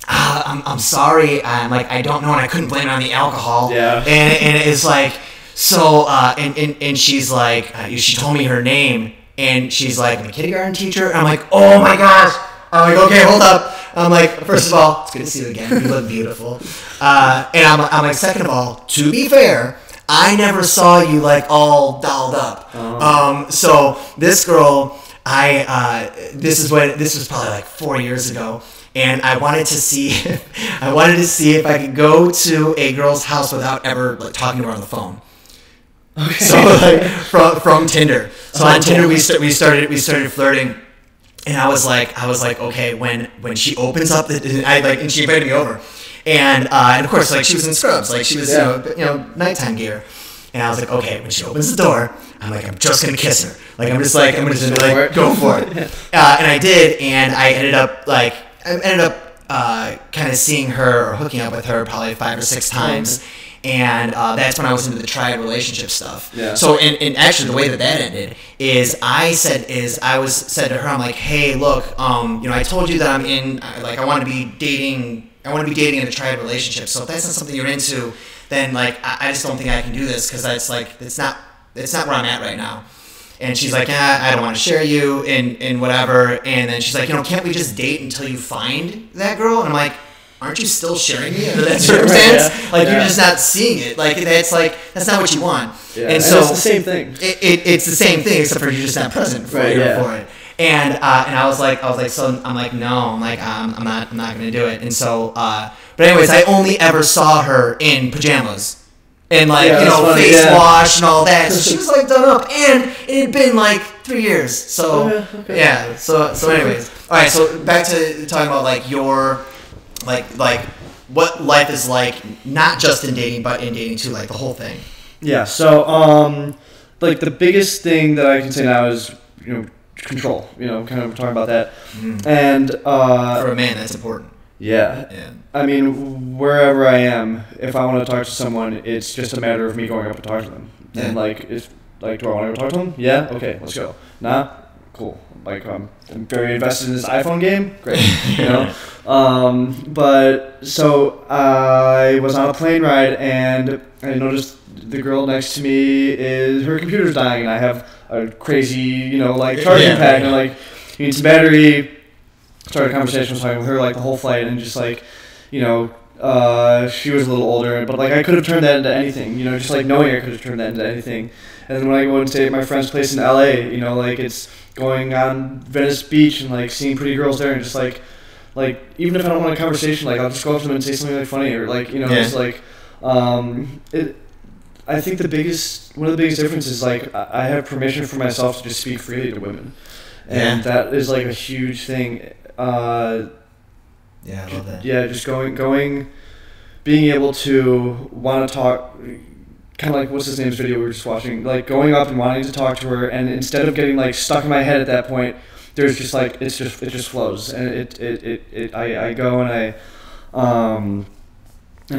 I'm sorry. I'm like, I don't know, and I couldn't blame it on the alcohol.
Yeah.
And it's like, so, and she's like, she told me her name, and she's like, I'm a kindergarten teacher. And I'm like, oh my gosh. I'm like, okay, hold up. I'm like, first of all, it's good to see you again. You look beautiful. And I'm like, second of all, to be fair, I never saw you like all dolled up. Oh. So this girl, this was probably like 4 years ago, and I wanted to see if I could go to a girl's house without ever like talking to her on the phone. Okay. So like from Tinder. So on Tinder we started flirting, And I was like, okay, when she opens up, and she invited me over, and of course, like, she was in scrubs, like, she was, nighttime gear. And I was like, okay, when she opens the door, I'm just gonna kiss her. Like, I'm just gonna go for it. And I did, and I ended up kind of seeing her or hooking up with her probably 5 or 6 times. And that's when I was into the triad relationship stuff. Yeah. So, and actually, the way that ended is I said to her, I'm like, hey, look, I told you that I'm in, like, I want to be dating in a triad relationship. So if that's not something you're into, then, like, I just don't think I can do this, because that's, like, it's not where I'm at right now. And she's like, I don't want to share you and whatever. And then she's like, can't we just date until you find that girl? And I'm like, aren't you still sharing me under that circumstance? You're just not seeing it. Like, that's not what you want.
Yeah. And so it's the same thing.
It's the same thing, except for you're just not present for it. And I was like, so I'm like, no, I'm not gonna do it. And so, but anyways, I only ever saw her in pajamas. And face wash and all that. So she was like done up, and it had been like 3 years. So So anyways, all right. So back to talking about like your like what life is like, not just in dating, but in dating too, like the whole thing.
Yeah. So like the biggest thing that I can say now is control. Kind of talking about that, and
for a man, that's important.
Yeah. I mean, wherever I am, if I want to talk to someone, it's just a matter of me going up and talking to them. Yeah. And do I want to go talk to them? Yeah. Okay, let's go. Nah. Cool. Like, I'm very invested in this iPhone game. Great. But so I was on a plane ride, and I noticed the girl next to me her computer's dying, and I have a crazy, charging pad, and you need some battery. Started a conversation, was talking with her the whole flight, and just she was a little older, but I could have turned that into anything, just knowing I could have turned that into anything. And then when I go and stay at my friend's place in LA, it's going on Venice Beach and seeing pretty girls there, and just even if I don't want a conversation, I'll just go up to them and say something funny, or just I think one of the biggest differences is I have permission for myself to just speak freely to women, and that is a huge thing.
I love that.
Yeah, just being able to want to talk, kind of what's his name's video we were just watching, going up and wanting to talk to her, and instead of getting stuck in my head at that point, there's just it just flows, and I go and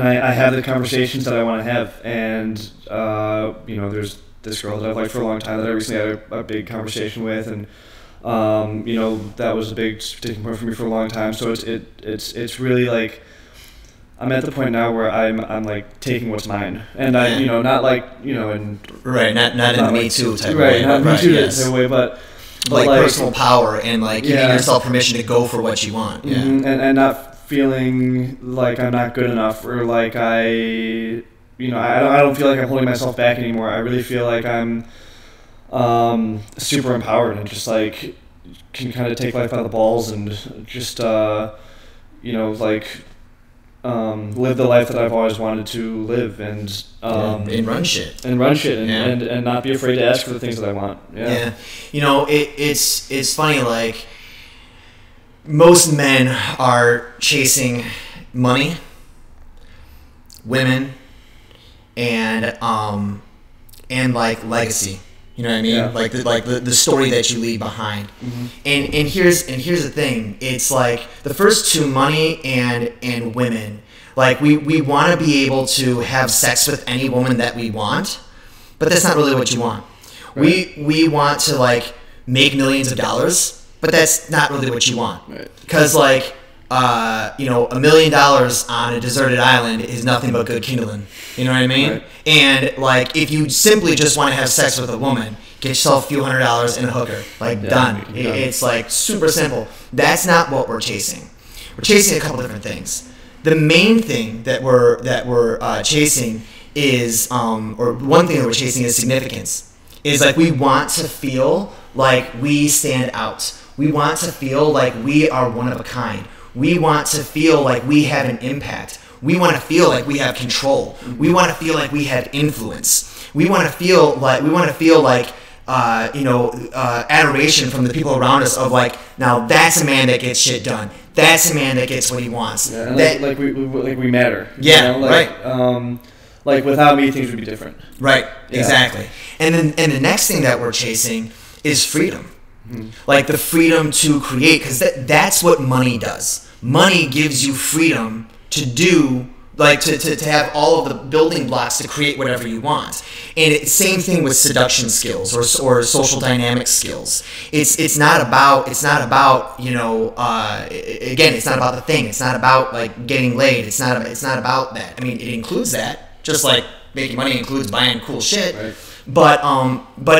I have the conversations that I want to have, and there's this girl that I've liked for a long time that I recently had a big conversation with, and that was a big sticking point for me for a long time. So it's really I'm at the point now where I'm taking what's mine, and I not in
right, not in the Me Too type of
way, not Me Too type of way, but
personal power and giving yourself permission to go for what you want. Yeah,
and not feeling like I'm not good enough, or I don't feel like I'm holding myself back anymore. I really feel like I'm super empowered, and just can kind of take life by the balls, and just live the life that I've always wanted to live, and
run shit
and not be afraid to ask for the things that I want.
It's funny, most men are chasing money, women, and legacy. You know what I mean? Yeah. The story that you leave behind. Mm-hmm. And here's the thing. It's the first two, money and women. We want to be able to have sex with any woman that we want, but that's not really what you want. Right. We want to make millions of dollars, but that's not really what you want. Because $1 million on a deserted island is nothing but good kindling. You know what I mean? Right. And if you simply just want to have sex with a woman, get yourself a few $100s and a hooker. Done. It's super simple. That's not what we're chasing. We're chasing a couple different things. The main thing that we're chasing is, or one thing that we're chasing is significance. Is we want to feel like we stand out. We want to feel like we are one of a kind. We want to feel like we have an impact. We want to feel like we have control. We want to feel like we have influence. We want to feel like adoration from the people around us of like, now that's a man that gets shit done. That's a man that gets what he wants.
Yeah, and we matter.
Yeah,
you know?
right.
Like without me, things would be different.
Right.
Yeah.
Exactly. And the next thing that we're chasing is freedom. Mm-hmm. Like the freedom to create, because that's what money does. Money gives you freedom to do. Like to have all of the building blocks to create whatever you want. And same thing with seduction skills or social dynamic skills. It's not about again, it's not about the thing. It's not about like getting laid. It's not about that. I mean, it includes that, just like making money includes buying cool shit. Right. But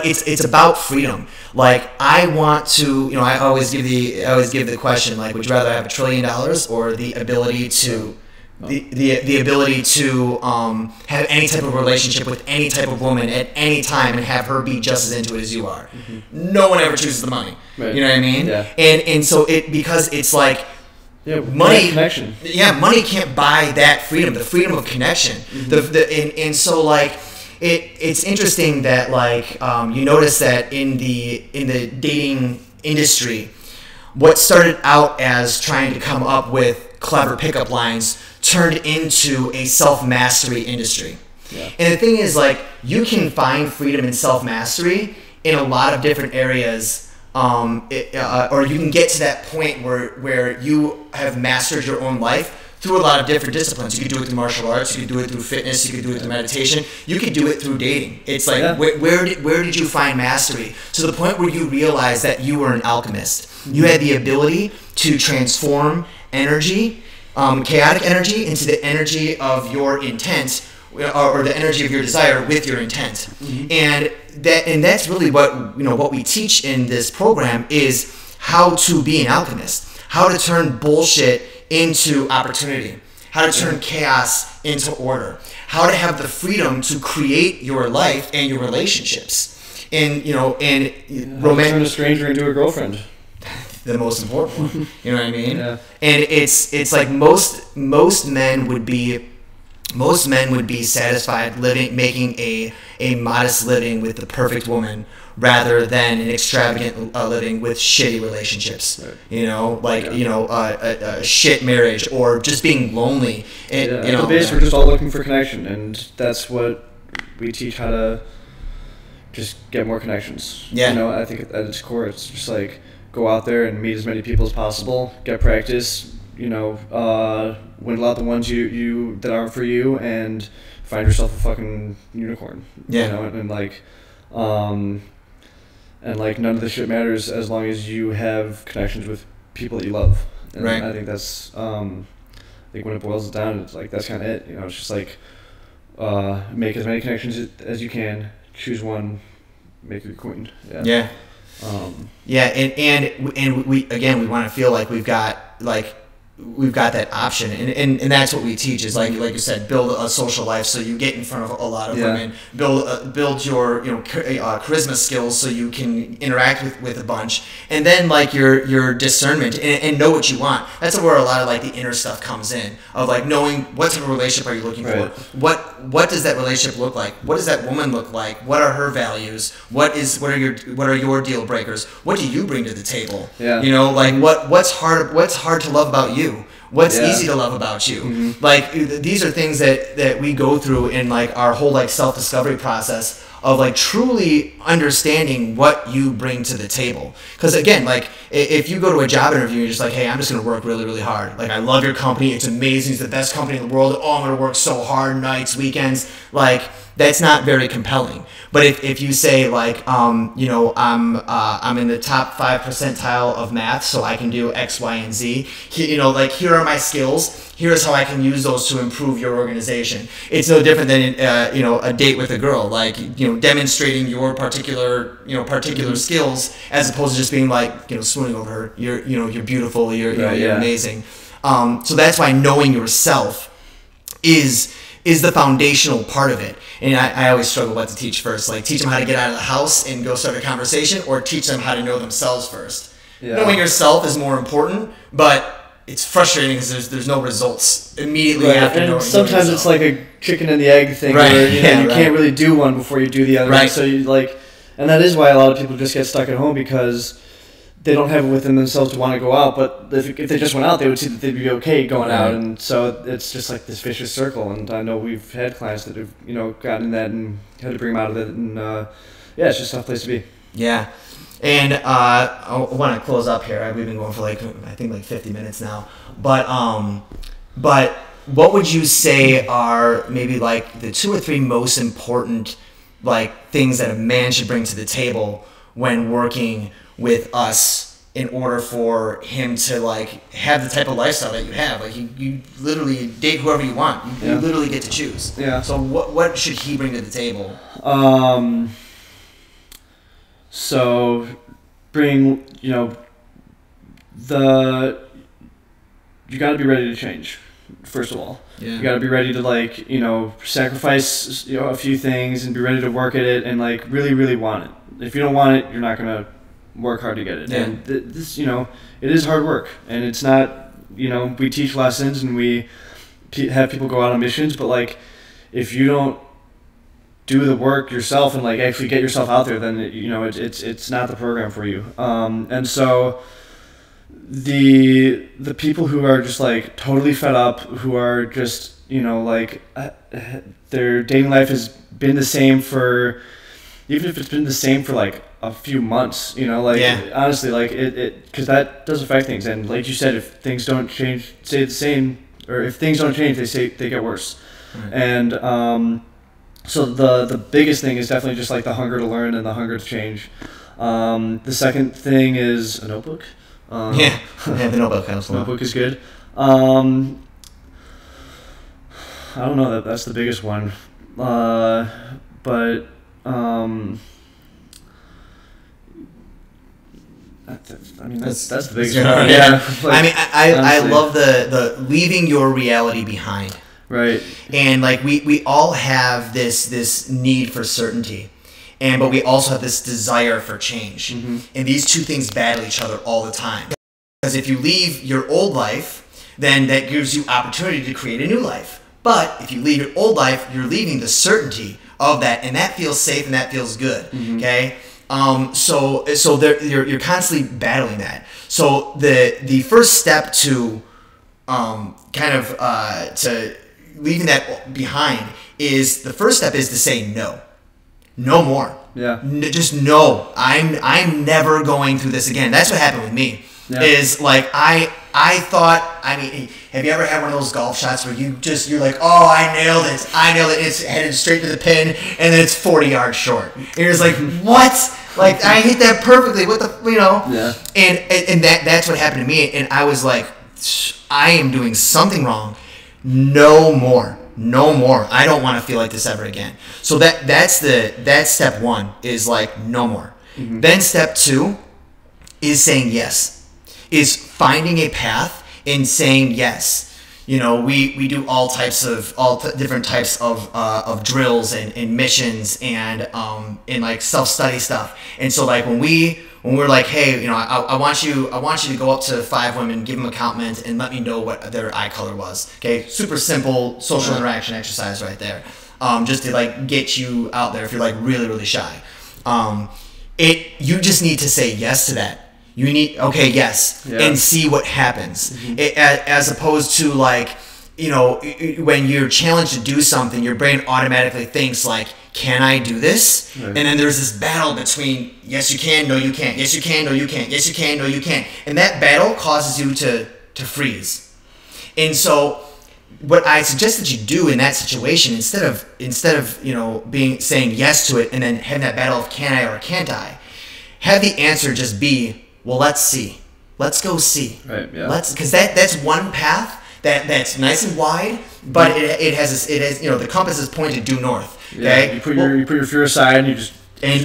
it's about freedom. Like I want to, I always give the question, like, would you rather have $1 trillion or the ability to the ability to have any type of relationship with any type of woman at any time and have her be just as into it as you are? Mm-hmm. No one ever chooses the money. Right. You know what I mean?
Yeah.
And so because it's like money
connection.
Yeah, money can't buy that freedom, the freedom of connection. Mm-hmm. And so like it's interesting that like you notice that in the dating industry, what started out as trying to come up with clever pickup lines turned into a self-mastery industry. Yeah. And the thing is, like, you can find freedom in self-mastery in a lot of different areas, or you can get to that point where you have mastered your own life through a lot of different disciplines. You could do it through martial arts, you could do it through fitness, you could do it through meditation, you could do it through dating. It's like, where did you find mastery? To the point where you realized that you were an alchemist. You had the ability to transform energy, chaotic energy, into the energy of your intent, or the energy of your desire with your intent. Mm-hmm. And that's really what we teach in this program is how to be an alchemist, how to turn bullshit into opportunity, how to turn chaos into order, how to have the freedom to create your life and your relationships. And
turn a stranger into a girlfriend.
The most important one. You know what I mean?
Yeah.
And it's like most men would be satisfied making a modest living with the perfect woman rather than an extravagant living with shitty relationships. Right. A shit marriage or just being lonely.
At the base, we're just all looking for connection, and that's what we teach, how to just get more connections.
Yeah.
I think at its core, it's just like go out there and meet as many people as possible, get practice, windle out the ones you that aren't for you, and find yourself a fucking unicorn.
Yeah.
And none of this shit matters as long as you have connections with people that you love. And
right.
I think that's when it boils it down, it's like that's kind of it. It's just like make as many connections as you can, choose one, make your queen.
Yeah. And we want to feel like we've got that option, and that's what we teach is like you said, build a social life so you get in front of a lot of women, build your charisma skills so you can interact with a bunch, and then like your discernment and know what you want. That's where a lot of like the inner stuff comes in, of like knowing what type of relationship are you looking for, what does that relationship look like, what does that woman look like, what are her values, what are your deal breakers, what do you bring to the table, what's hard to love about you. What's easy to love about you? Mm-hmm. Like these are things that we go through in like our whole like self-discovery process of like truly understanding what you bring to the table. Because again, like if you go to a job interview and you're just like, hey, I'm just gonna work really, really hard. Like I love your company, it's amazing, it's the best company in the world. Oh, I'm gonna work so hard, nights, weekends. Like that's not very compelling. But if you say like, I'm in the top 5 percentile of math, so I can do X, Y, and Z. Here are my skills. Here's how I can use those to improve your organization. It's no different than a date with a girl. Like demonstrating your particular skills as opposed to just being like swooning over her. You're beautiful. You're amazing. So that's why knowing yourself is the foundational part of it. And I always struggle what to teach first. Like teach them how to get out of the house and go start a conversation, or teach them how to know themselves first. Yeah. Knowing yourself is more important, but it's frustrating because there's no results immediately after knowing yourself.
Sometimes it's like a chicken and the egg thing, where you can't really do one before you do the other.
Right.
So you And that is why a lot of people just get stuck at home, because they don't have it within themselves to want to go out. But if they just went out, they would see that they'd be okay going out. And so it's just like this vicious circle. And I know we've had clients that have, gotten in that and had to bring them out of it. And it's just a tough place to be.
Yeah. And I want to close up here. We've been going for I think 50 minutes now. But what would you say are maybe like the 2 or 3 most important things that a man should bring to the table when working with us in order for him to have the type of lifestyle that you have? You literally date whoever you want. You literally get to choose.
Yeah.
So what should he bring to the table?
So bring, you got to be ready to change, first of all.
Yeah.
You got to be ready to sacrifice a few things and be ready to work at it and really, really want it. If you don't want it, you're not going to work hard to get it.
Yeah.
And this, it is hard work, and it's not, we teach lessons and we have people go out on missions, but if you don't do the work yourself and actually get yourself out there, then it's not the program for you. And so the people who are just totally fed up, who are just their dating life has been the same for, even if it's been the same for a few months, honestly, it because that does affect things. And like you said, if things don't change, stay the same, or if things don't change, they get worse.
Right.
And so the biggest thing is definitely just the hunger to learn and the hunger to change. The second thing is a notebook.
The notebook helps a lot.
Notebook is good. I don't know, that's the biggest one. But that's the biggest one.
Yeah. I love the leaving your reality behind.
Right.
And we all have this need for certainty, but we also have this desire for change.
Mm-hmm.
And these two things battle each other all the time. Because if you leave your old life, then that gives you opportunity to create a new life. But if you leave your old life, you're leaving the certainty of that, and that feels safe and that feels good.
Mm-hmm.
Okay. So you're constantly battling that. So the first step to to leaving that behind is the first step is to say no more.
Yeah.
Just no. I'm never going through this again. That's what happened with me.
Yeah.
Is I thought, have you ever had one of those golf shots where you're oh, I nailed it, it's headed straight to the pin, and then it's 40 yards short, and you're just what? I hit that perfectly, what the,
Yeah.
And that's what happened to me, and I was I am doing something wrong. No more. I don't want to feel like this ever again. So that's step one, is no more.
Mm-hmm.
Then step 2 is saying yes. Is finding a path in saying yes. We do different types of drills and missions and self-study stuff. And so when we're hey, I want you to go up to 5 women, give them a compliment, and let me know what their eye color was. Okay, super simple social interaction exercise right there. Just to get you out there if you're really, really shy. You just need to say yes to that. You need yes, and see what happens.
Mm-hmm.
As opposed to when you're challenged to do something, your brain automatically thinks can I do this? Right. And then there's this battle between yes you can, no you can't, yes you can, no you can't, yes you can, no you can't, and that battle causes you to freeze. And so what I suggest that you do in that situation, instead of saying yes to it and then having that battle of can I or can't I, have the answer just be, well, let's see. Let's go see.
Right. Yeah.
Because that's one path that's nice and wide, but it has the compass is pointed due north. Okay.
Yeah. You put your fear aside and you just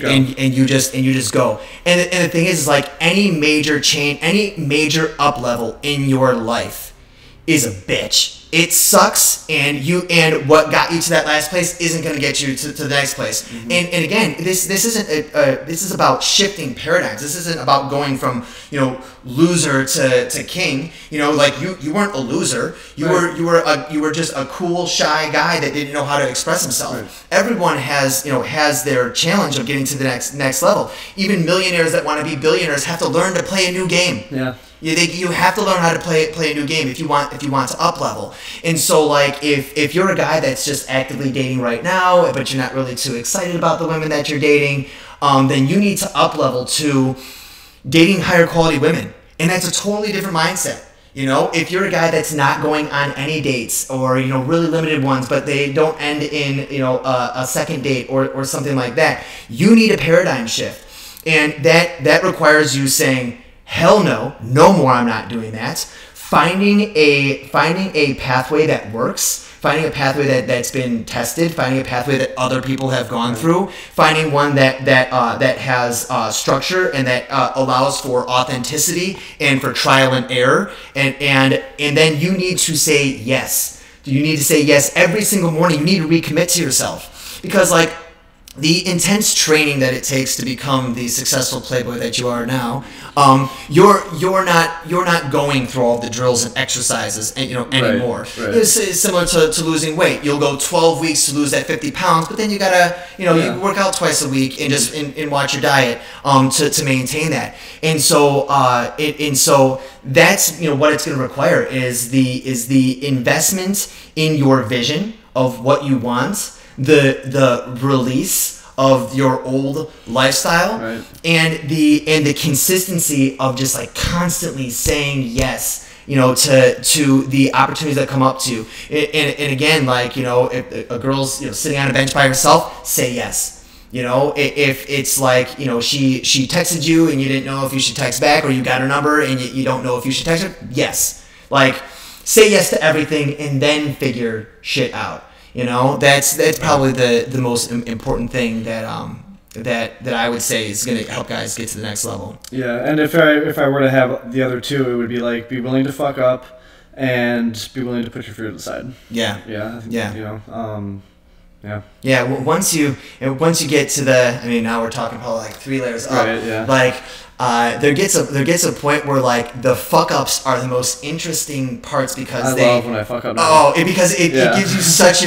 go.
And you just go. And the thing is any major change, any major up level in your life is a bitch. it sucks, and what got you to that last place isn't going to get you to the next place. And again, this is about shifting paradigms. This isn't about going from loser to king. Like you weren't a loser. You were just a cool, shy guy that didn't know how to express himself.
Right.
Everyone has their challenge of getting to the next level. Even millionaires that want to be billionaires have to learn to play a new game.
Yeah.
You have to learn how to play a new game if you want to up level. And so like if you're a guy that's just actively dating right now, but you're not really too excited about the women that you're dating, then you need to up level to dating higher quality women, and that's a totally different mindset. If you're a guy that's not going on any dates, or really limited ones, but they don't end in a second date or something like that, you need a paradigm shift, and that requires you saying, hell no more, I'm not doing that. Finding a pathway that works, finding a pathway that's been tested, finding a pathway that other people have gone through, finding one that has structure and that allows for authenticity and for trial and error, and then you need to say yes. You need to say yes every single morning. You need to recommit to yourself, because like the intense training that it takes to become the successful playboy that you are now, you're not going through all the drills and exercises anymore.
Right.
It's similar to losing weight. You'll go 12 weeks to lose that 50 pounds, but then you gotta you work out twice a week and just and watch your diet to maintain that. And so that's what it's going to require is the investment in your vision of what you want, the release of your old lifestyle,
right,
and the consistency of just like constantly saying yes, to the opportunities that come up to you. And again, like, if a girl's sitting on a bench by herself, say yes. If it's like, she texted you and you didn't know if you should text back, or you got her number and you don't know if you should text her, yes. Like, say yes to everything and then figure shit out. That's probably the most important thing that I would say is going to help guys get to the next level.
Yeah, and if I were to have the other two, it would be like, be willing to fuck up and be willing to put your fear to the side.
Yeah.
Yeah.
Yeah.
Yeah.
Yeah. Once you get to now we're talking probably like 3 layers up.
Right. Yeah.
Like, there gets a point where like the fuck ups are the most interesting parts, because
I love when I fuck up.
Because it gives you such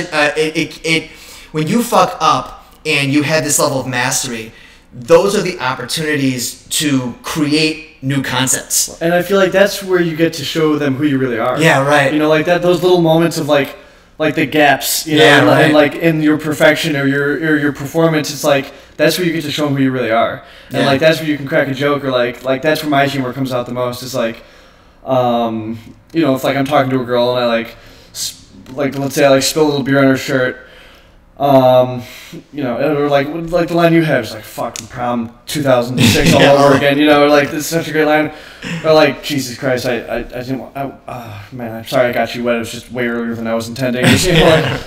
when you fuck up and you have this level of mastery, those are the opportunities to create new concepts.
And I feel like that's where you get to show them who you really are.
Yeah, right.
Like that, those little moments of like the gaps, and like in your perfection or your performance, it's like that's where you get to show them who you really are, and like that's where you can crack a joke, or like that's where my humor comes out the most. It's like, if like I'm talking to a girl and I let's say I spill a little beer on her shirt, or like the line you have is like fucking prom 2006 all over again, like this is such a great line, or like Jesus Christ, I didn't want, man, I'm sorry I got you wet, it was just way earlier than I was intending, like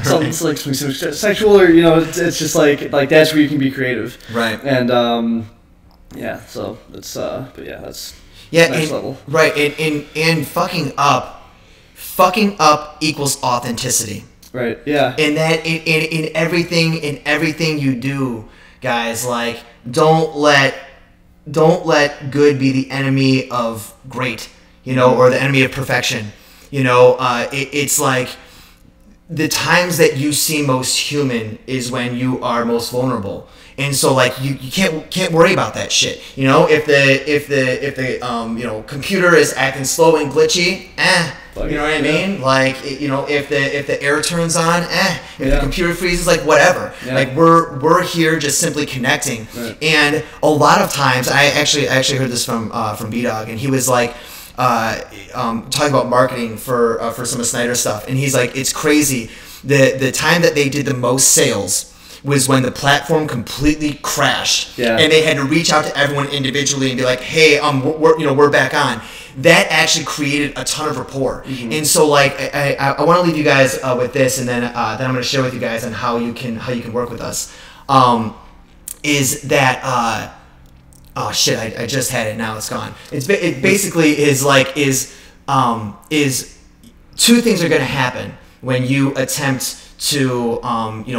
something like sexual, or it's just like that's where you can be creative,
right?
And so it's but yeah, that's next level, right?
And fucking up equals authenticity.
Right. Yeah.
And that in everything you do, guys, like don't let good be the enemy of great, or the enemy of perfection. It's like the times that you seem most human is when you are most vulnerable. And so like you can't worry about that shit. If the computer is acting slow and glitchy, you know what I mean? Like, if the air turns on, if the computer freezes, like whatever. Yeah. Like we're here just simply connecting. Right. And a lot of times, I actually heard this from B-Dog, and he was like talking about marketing for some of Snyder's stuff, and he's like, it's crazy. The time that they did the most sales was when the platform completely crashed, and they had to reach out to everyone individually and be like, "Hey, we're back on." That actually created a ton of rapport, and so like I want to leave you guys with this, and then I'm going to share with you guys on how you can work with us. Is that oh shit? I just had it, now it's gone. It basically is two things are going to happen when you attempt to,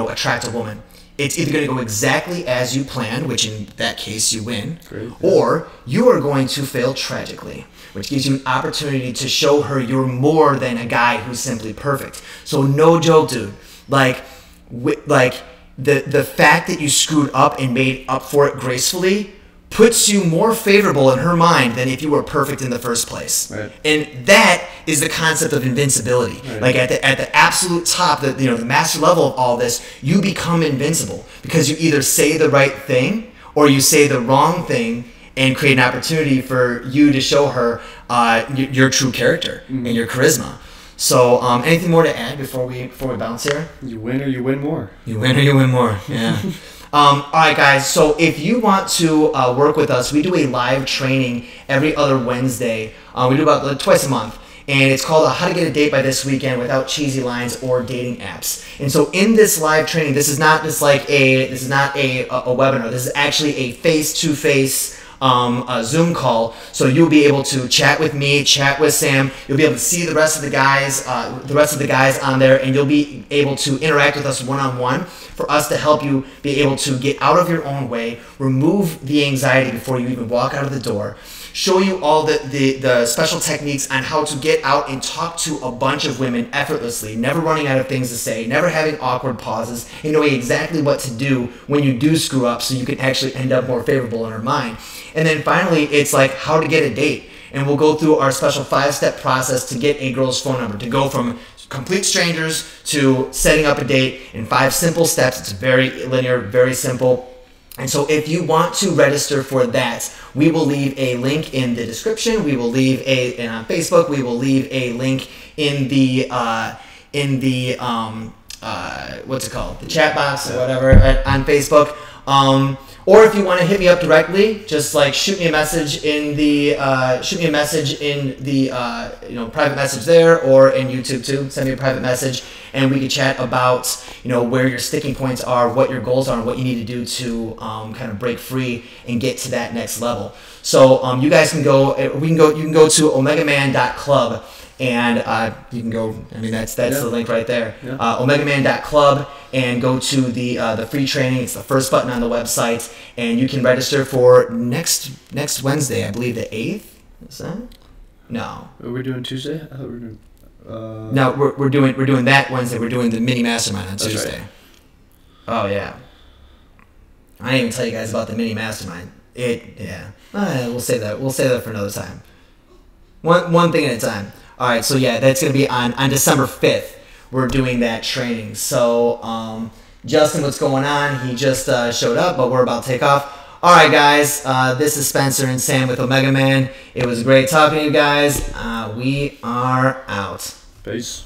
attract a woman. It's either going to go exactly as you planned, which in that case you win,
Great.
or you are going to fail tragically, which gives you an opportunity to show her you're more than a guy who's simply perfect. So no joke, dude. Like the fact that you screwed up and made up for it gracefully puts you more favorable in her mind than if you were perfect in the first place.
Right.
And that is the concept of invincibility.
Right.
Like at the absolute top, the master level of all this, you become invincible because you either say the right thing or you say the wrong thing and create an opportunity for you to show her your true character and your charisma. So, anything more to add before we bounce here?
You win or you win more.
You win or you win more. Yeah. All right, guys. So if you want to work with us, we do a live training every other Wednesday. We do about twice a month, and it's called "How to Get a Date by This Weekend Without Cheesy Lines or Dating Apps." And so in this live training, this is not a webinar. This is actually a face-to-face a Zoom call, so you'll be able to chat with me, chat with Sam. You'll be able to see the rest of the guys on there, and you'll be able to interact with us one-on-one for us to help you be able to get out of your own way, remove the anxiety before you even walk out of the door, show you all the special techniques on how to get out and talk to a bunch of women effortlessly, never running out of things to say, never having awkward pauses, and knowing exactly what to do when you do screw up so you can actually end up more favorable in her mind. And then finally, it's like how to get a date. And we'll go through our special 5-step process to get a girl's phone number, to go from complete strangers to setting up a date in 5 simple steps. It's very linear, very simple. And so if you want to register for that, we will leave a link in the description. We will leave and on Facebook, we will leave a link in the what's it called? The chat box or whatever on Facebook. Or if you want to hit me up directly, just like shoot me a message in the private message there, or in YouTube too. Send me a private message, and we can chat about where your sticking points are, what your goals are, and what you need to do to kind of break free and get to that next level. So you guys can go. You can go to omegaman.club. And you can go. I mean, that's the link right there. Yeah. Omegaman.club, and go to the free training. It's the first button on the website, and you can register for next Wednesday. I believe the 8th. Is that? No.
Are we doing Tuesday? I thought we were doing.
No, we're doing that Wednesday. We're doing the mini mastermind on Tuesday.
Right.
Oh yeah. I didn't even tell you guys about the mini mastermind. We'll save that. We'll save that for another time. One thing at a time. All right, so yeah, that's going to be on December 5th. We're doing that training. So, Justin, what's going on? He just showed up, but we're about to take off. All right, guys, this is Spencer and Sam with Omega Man. It was great talking to you guys. We are out.
Peace.